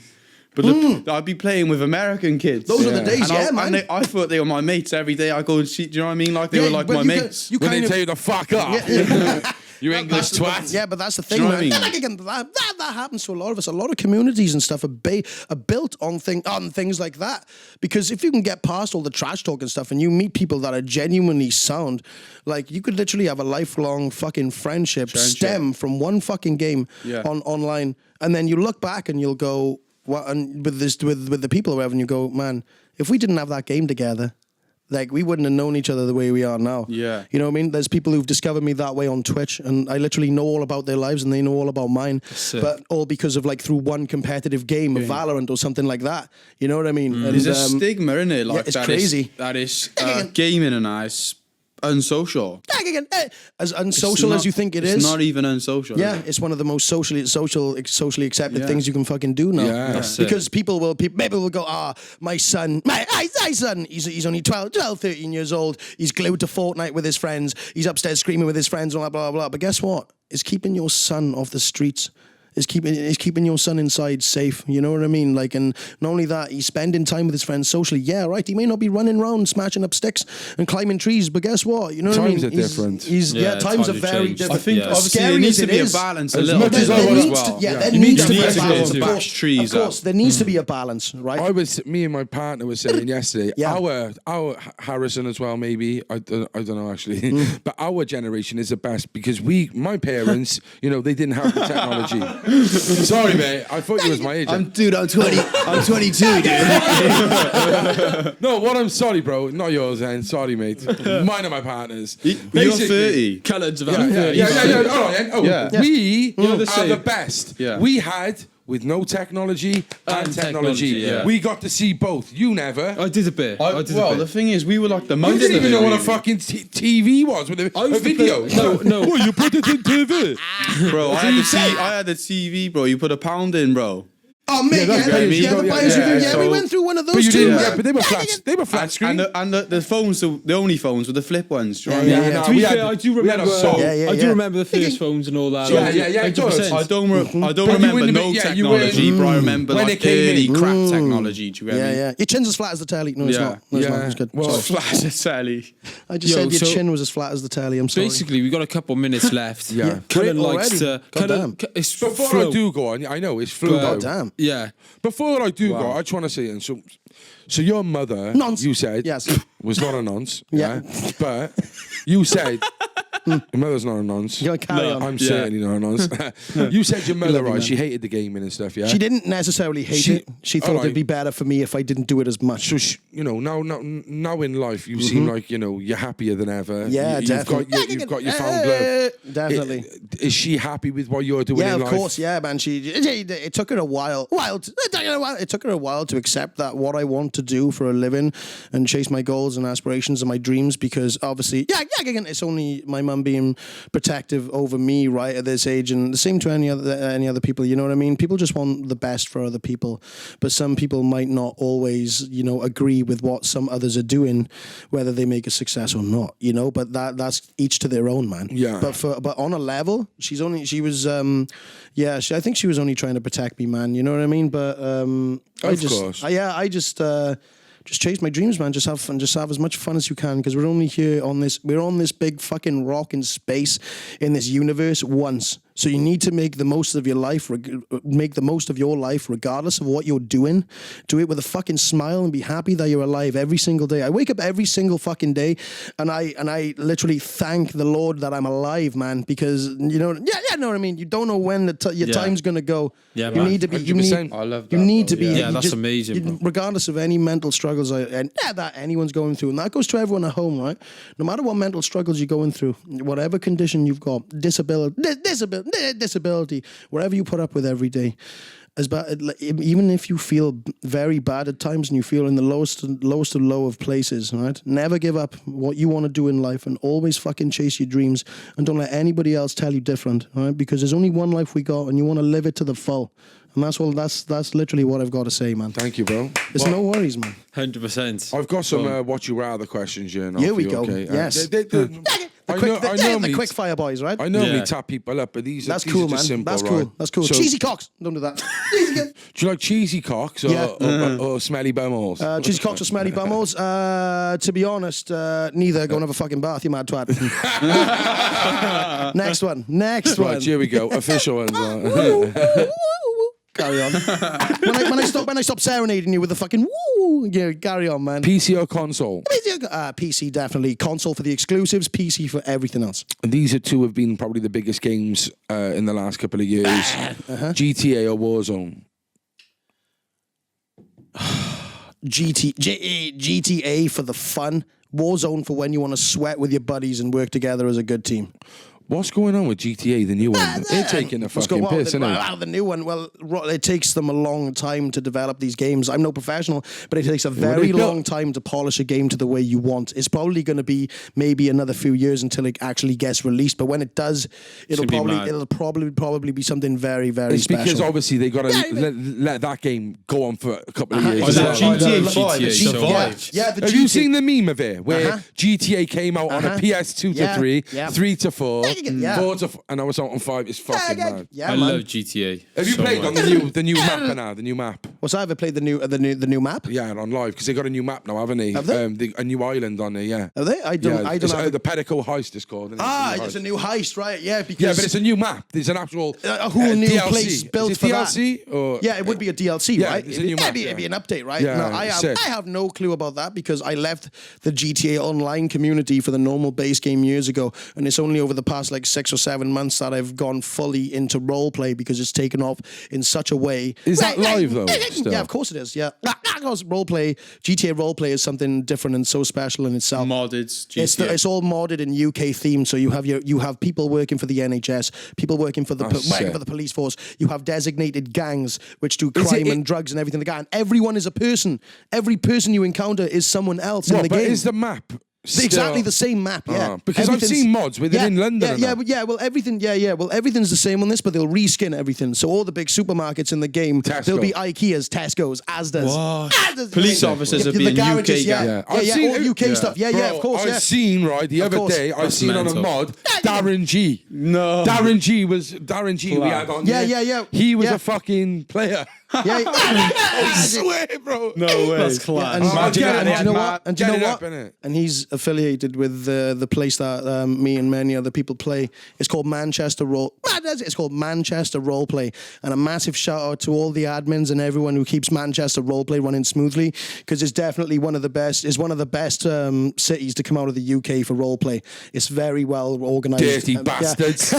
But I'd be playing with American kids. Those are the days, and man. I thought they were my mates every day. I go and see, do you know what I mean? Like, they Yeah, were like but my you mates. You When kind they of, tell you to fuck up. You English twat. Yeah, but that's the thing, you know man. what I mean? Yeah, like, again, that happens to a lot of us. A lot of communities and stuff are built on things like that. Because if you can get past all the trash talk and stuff, and you meet people that are genuinely sound, like you could literally have a lifelong fucking friendship stem from one fucking game online, and then you look back and you'll go, well, and with the people or whatever, and you go, man, if we didn't have that game together, like, we wouldn't have known each other the way we are now. Yeah. You know what I mean? There's people who've discovered me that way on Twitch, and I literally know all about their lives, and they know all about mine. But all because of, like, through one competitive game of Valorant or something like that. You know what I mean? And, There's a stigma, in it? Like, yeah, it's that crazy. That is gaming and it's unsocial. As unsocial as you think it is. It's not even unsocial. Yeah, it's one of the most socially accepted Yeah. things you can fucking do now. Yeah. That's Because people will go, my son, my son, he's only 12, 13 years old. He's glued to Fortnite with his friends. He's upstairs screaming with his friends and blah, blah, blah. But guess what? It's keeping your son off the streets. Is keeping your son inside safe, you know what I mean? Like, and not only that, he's spending time with his friends socially. Yeah, right. He may not be running around smashing up sticks and climbing trees, but guess what? You know what I mean? Times are different. Times are have very changed. different. I think obviously there Scary needs as to it be a is. balance As a little much bit. as I There want needs as to, well. yeah, Yeah. there You needs need to be a to balance. to bash trees Of course, up. there needs to be a balance, right? Me and my partner was saying yesterday, Yeah. our Harrison as well, maybe, I don't know actually, but our generation is the best because my parents, they didn't have the technology. Sorry, mate, I thought you was my age. I'm 20. I'm 22, dude. No, what I'm sorry, bro, not yours, and sorry, mate. Mine are my partners. You're Basically- 30. Colours of Yeah. All right, then. Yeah. We You're the are same. the best. Yeah. We had with no technology and technology. Yeah. We got to see both. You never. I did a bit. The thing is, we were like the You most. didn't even know what a fucking TV was with a video. No. Well, you put it in TV. Bro, I had a TV, bro. You put £1 in, bro. Oh, mate, that's yeah, great. the buyers Yeah, review, yeah, we so- went through one of But those you too. didn't. man. Yeah, but they were flat. They were flat screen. And the phones, the only phones were the flip ones. Do you know what I mean? no, To be we fair, had- I do we had a remember. song. Yeah, I do yeah. remember the first phones and all that. Yeah, it does. 100%. I don't But you remember wouldn't no have been- you weren't- technology, but I remember when like it came early in. crap technology. Do you get me? Yeah. Your chin's as flat as the telly. No, it's Yeah. not. No, it's not. It's good. Well, Sorry. Flash a telly. I just Yo, said your so- chin was as flat as the telly. I'm sorry. Basically, we got a couple minutes left. Yeah. Cullen Already? likes to. Goddamn. It's Before flow. I do go on, I know it's flew But- by. Damn. Yeah. Before I do go, I just want to say, and so your mother, Nonce. you said, Yes. was not a nonce. Yeah. But you said, your mother's not a nonce. You carry on. I'm certainly not a nonce. You said your mother, Love you, right, man. she hated the gaming and stuff, yeah? She didn't necessarily hate it. She thought Alright. it'd be better for me if I didn't do it as much. So, now in life, you seem like, you're happier than ever. Yeah, definitely. You've got your found love. Definitely. Is she happy with what you're doing Yeah, in of life? course. Yeah, man. It took her a while. It took her a while to accept that what I want to do for a living and chase my goals and aspirations and my dreams, because obviously, again, it's only my mum being protective over me right at this age, and the same to any other people. You know what I mean? People just want the best for other people, but some people might not always, agree with what some others are doing, whether they make a success or not. But that's each to their own, man. Yeah. But on a level, I think she was only trying to protect me, man. You know what I mean? But Of course. I just chase my dreams, man. Just have fun. Just have as much fun as you can, because we're only here on this. We're on this big fucking rock in space in this universe once. So you need to make the most of your life. Make the most of your life, regardless of what you're doing. Do it with a fucking smile and be happy that you're alive every single day. I wake up every single fucking day, and I literally thank the Lord that I'm alive, man. Because know what I mean. You don't know when your time's gonna go. Yeah, you man. need to be. 100%. I love that, You need bro, to be. yeah. Yeah, you that's amazing, bro. Regardless of any mental struggles that anyone's going through, and that goes to everyone at home, right? No matter what mental struggles you're going through, whatever condition you've got, disability, disability, whatever you put up with every day. As bad, even if you feel very bad at times and you feel in the lowest of low of places, right? Never give up what you want to do in life and always fucking chase your dreams and don't let anybody else tell you different, right? Because there's only one life we got and you want to live it to the full. And that's literally what I've got to say, man. Thank you, bro. There's no worries, man. 100%. I've got some what you rather questions here. Here we go. Okay? Yes. The quick fire boys, right? I normally tap people up, but these are cool, man. simple, that's right? cool. That's cool. So, cheesy cocks. Don't do that. Do you like cheesy cocks or smelly bumholes? Cheesy cocks or smelly bumholes? To be honest, neither. Go and have a fucking bath, you mad twat. Next one. Right, here we go. Official ones. Carry on. when I stop serenading you with the fucking woo, carry on, man. PC or console? PC, definitely. Console for the exclusives, PC for everything else. And these are two have been probably the biggest games in the last couple of years. GTA or Warzone? GTA for the fun. Warzone for when you want to sweat with your buddies and work together as a good team. What's going on with GTA, the new one? They're taking a fucking piss, isn't it? The new one, well, it takes them a long time to develop these games. I'm no professional, but it takes a very long time to polish a game to the way you want. It's probably going to be maybe another few years until it actually gets released. But when it does, it'll probably be something very, very special. It's because obviously they got to let that game go on for a couple of years. GTA survived. Yeah, have you seen the meme of it where GTA came out on a PS2 to 3, 3 to 4? 4 to and I was out on 5. It's fucking mad. I love GTA. Have you played on the new map now? The new map. What's that? Have I played the new map? Yeah, on live because they got a new map now, haven't they? Have they? A new island on there. Yeah. Have they? I don't know. The Pedico heist is called. It's a new heist, right? Yeah, because but it's a new map. There's an actual a whole new DLC. place built for DLC that. Or it would be a DLC, right? It's a new map. It'd be an update, right? Yeah, no, I have no clue about that because I left the GTA Online community for the normal base game years ago, and it's only over the past 6 or 7 months that I've gone fully into role play because it's taken off in such a way. Is that live though? Still? Yeah, of course it is. Yeah, because GTA role play is something different and so special in itself. Modded GTA. It's all modded and UK themed. So you have people working for the NHS, people working for the police force. You have designated gangs which do crime and drugs and everything like that. And everyone is a person. Every person you encounter is someone else in the game. Is the map exactly the same map? Yeah, because I've seen mods within London. Well, everything. Well, everything's the same on this, but they'll reskin everything. So all the big supermarkets in the game, there'll be IKEA's, Tesco's, Asda's. Police officers will be in UK. All UK stuff. Yeah, of course. I've seen the other day. I've seen on a mod Darren G. No, Darren G. We had on. Yeah. He was a fucking player. I swear, bro. No way. That's class. And you know what? And he's affiliated with the place that me and many other people play. It's called Manchester Roleplay. And a massive shout out to all the admins and everyone who keeps Manchester Roleplay running smoothly, because it's definitely one of the best. It's one of the best cities to come out of the UK for roleplay. It's very well organized. Dirty bastards.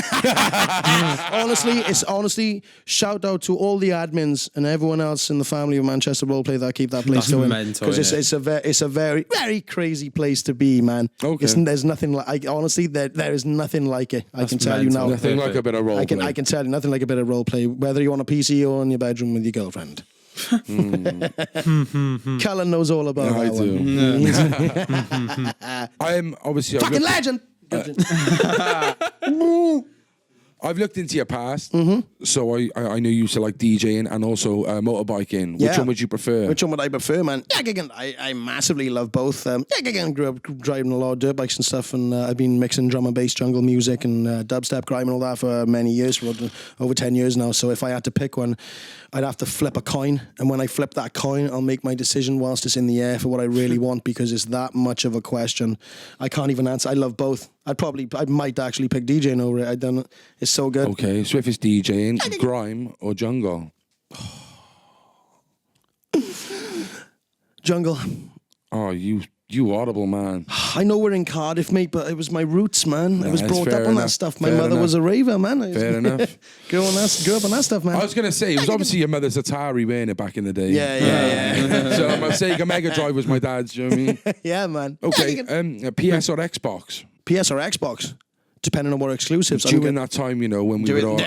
Honestly, shout out to all the admins and everyone else in the family of Manchester Roleplay that keep that place going, because it's a very, very crazy place to be, man. Okay. There's nothing like. Honestly, there is nothing like it. I can tell you now. Nothing like a bit of roleplay. I can tell you nothing like a bit of roleplay, whether you're on a PC or in your bedroom with your girlfriend. Cullen knows all about that one. I am obviously fucking legend. I've looked into your past, so I know you used to like DJing and also motorbiking. Which one would you prefer? Which one would I prefer, man? I massively love both. I grew up driving a lot of dirt bikes and stuff, and I've been mixing drum and bass, jungle music, and dubstep, grime, and all that for many years, for over 10 years now. So if I had to pick one, I'd have to flip a coin, and when I flip that coin, I'll make my decision whilst it's in the air for what I really want, because it's that much of a question. I can't even answer. I love both. I might actually pick DJing over it. I don't know. It's so good. Okay, so if it's DJing, grime or jungle? Jungle. Oh, you audible, man. I know we're in Cardiff, mate, but it was my roots, man. I was brought up on that stuff. My Fair mother enough. was a raver, man. Fair enough. Grew up on that stuff, man. I was going to say, it was obviously your mother's Atari, weren't it, back in the day? Yeah. So my Sega Mega Drive was my dad's, do you know what I mean? Yeah, man. Okay, PS or Xbox? PS or Xbox? depending on what exclusives. During that time, you know, when we were all...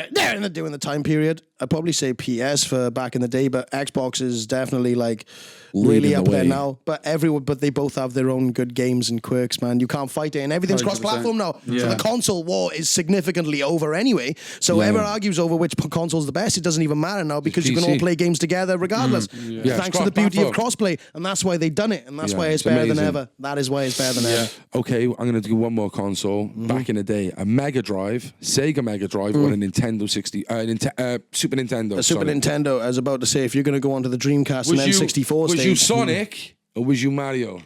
During the time period, I'd probably say PS for back in the day, but Xbox is definitely like really up there now. But they both have their own good games and quirks, man. You can't fight it, and everything's 100%. cross-platform now. Yeah. So the console war is significantly over anyway. So whoever argues over which console's the best, it doesn't even matter now because you can all play games together regardless. Thanks to the beauty of crossplay, and that's why they've done it, and that's why it's better than ever. That is why it's better than ever. Okay, I'm going to do one more console. Back in the day, a Mega Drive, Sega Mega Drive, or a Nintendo Super Nintendo. Super Nintendo. I was about to say, if you're going to go onto the Dreamcast and N64 was you Sonic or was you Mario?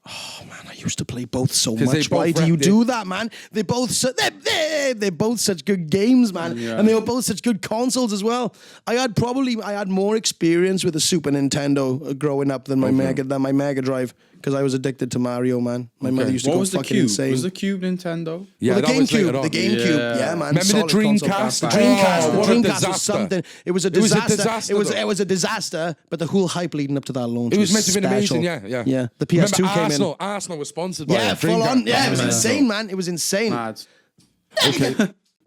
Oh man, I used to play both so much. Why do you do that, man? They're both such good games, man, and they were both such good consoles as well. I had more experience with the Super Nintendo growing up than my Mega Drive. Because I was addicted to Mario, man. My mother used to go fucking insane. Was the Cube Nintendo? Yeah, the GameCube. The GameCube. Yeah, man. Remember the Dreamcast? The Dreamcast was something. It was a disaster. It was a disaster, but the whole hype leading up to that launch was meant to be amazing, yeah. The PS2 came in. Arsenal was sponsored by it. Full on. Yeah, it was insane, man. It was insane. Mad. Okay.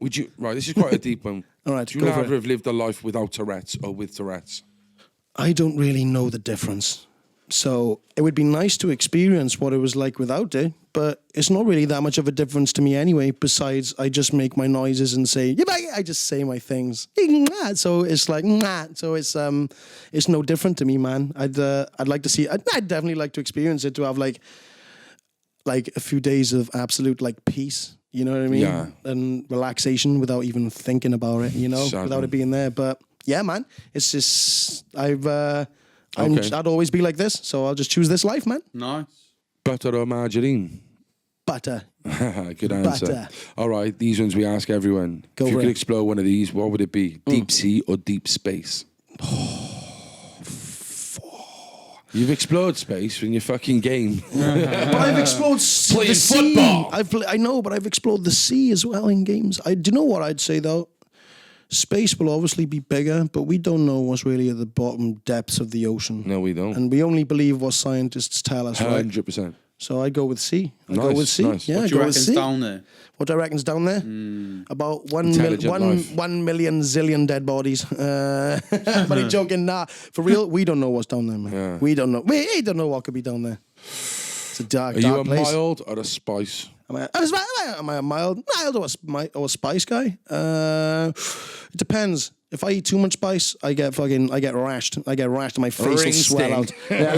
This is quite a deep one. All right, Would you rather have lived a life without Tourette's or with Tourette's? I don't really know the difference. So it would be nice to experience what it was like without it, but it's not really that much of a difference to me anyway. Besides, I just make my noises and say, I just say my things. So it's like, so it's no different to me, man. I'd like to see. I'd definitely like to experience it, to have like a few days of absolute like peace. You know what I mean? Yeah. And relaxation without even thinking about it. You know, without it being there. But yeah, man, it's just I'd always be like this, so I'll just choose this life, man. Nice. Butter or margarine? Butter. Good answer. Butter. All right, these ones we ask everyone. If you could explore one of these, what would it be? Deep sea or deep space? You've explored space in your fucking game. But I've explored playing football. I know, but I've explored the sea as well in games. Do you know what I'd say though? Space will obviously be bigger, but we don't know what's really at the bottom depths of the ocean. No, we don't. And we only believe what scientists tell us, 100%. Right? So I'd go with sea. Go with sea. Nice. Yeah, what do you reckon's down there? What do I reckon's down there? About 1 million zillion dead bodies. But I'm joking. Nah, for real, we don't know what's down there, man. Yeah. We don't know. We don't know what could be down there. It's a dark place. Are you a mild or a spice? Am I a mild or a spice guy? It depends. If I eat too much spice, I get rashed. I get rashed and my face will swell out. Yeah,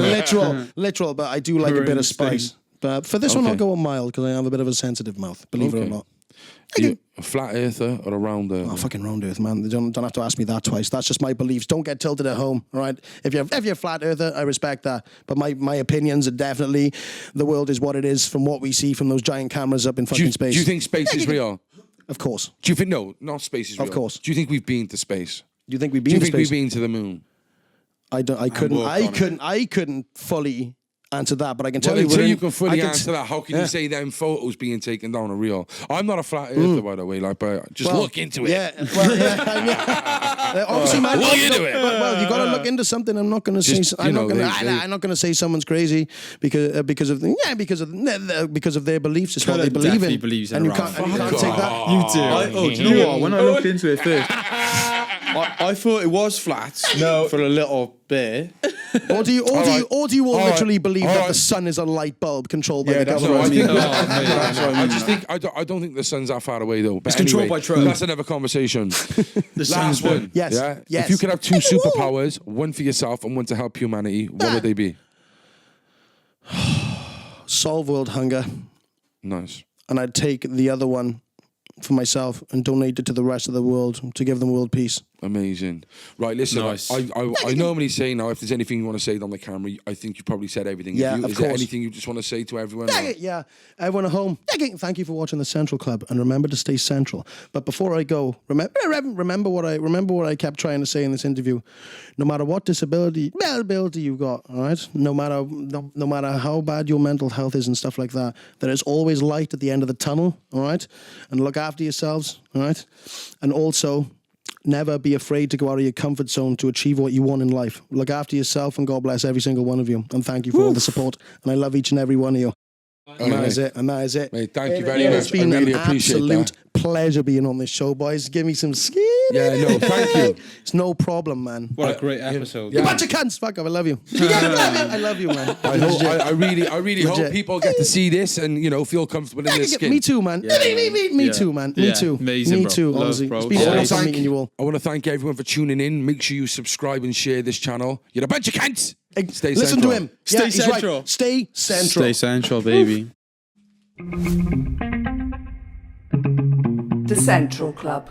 literal. But I do like a bit of spice. But for this one, I'll go with mild because I have a bit of a sensitive mouth. Believe it or not. You a flat earther or a round earther? Oh, fucking round earth, man. Don't have to ask me that twice. That's just my beliefs. Don't get tilted at home, all right? If you're a flat earther, I respect that. But my opinions are definitely the world is what it is from what we see from those giant cameras up in fucking space. Do you think space is real? Of course. Do you think not space is real? Of course. Do you think we've been to space? Do you think we've been to space? Do you think we've been to the moon? I couldn't fully answer that, but I can tell you. Until you can fully answer that, how can you say them photos being taken down are real? I'm not a flat earther, by the way. But just look into it. Yeah, obviously, man. Look into it. Well, you got to look into something. I'm not going to say. I'm not going to say someone's crazy because of their beliefs. It's what they believe in. Believes in and you can't take that. You do. Do you know what? When I looked into it first, I thought it was flat for a little bit. Or do you all literally believe that the sun is a light bulb controlled by the government? I don't think the sun's that far away though. But it's controlled by Trump. That's another conversation. Last one. Yes. Yeah? Yes. If you could have two superpowers, one for yourself and one to help humanity, what would they be? Solve world hunger. Nice. And I'd take the other one for myself and donate it to the rest of the world to give them world peace. Amazing. Right, listen, nice. I normally say now, if there's anything you want to say on the camera, I think you probably said everything. Yeah, of course. Is there anything you just want to say to everyone? Yeah, everyone at home, thank you for watching The Central Club, and remember to stay central. But before I go, remember what I kept trying to say in this interview. No matter what disability you've got, all right? No matter how bad your mental health is and stuff like that, there is always light at the end of the tunnel, all right? And look after yourselves, all right? And also, never be afraid to go out of your comfort zone to achieve what you want in life. Look after yourself, and God bless every single one of you. And thank you for all the support. And I love each and every one of you. And that is it. And that is it. Mate, thank you very much. It's been I really an appreciate absolute that. pleasure being on this show, boys. Give me some skin. Yeah, no, thank you. It's no problem, man. What a great episode. You bunch of cunts. Fuck off. I love you. I love you, man. I really hope people get to see this and, you know, feel comfortable in their skin. Me too, man. Me too, man. Me too. Amazing, Me bro. too, Love, honestly. bro. It's been awesome meeting you all. I want to thank everyone for tuning in. Make sure you subscribe and share this channel. You're a bunch of cunts. Stay Listen central. to him. Stay he's central. Right. Stay central. Stay central, baby. The Central Club.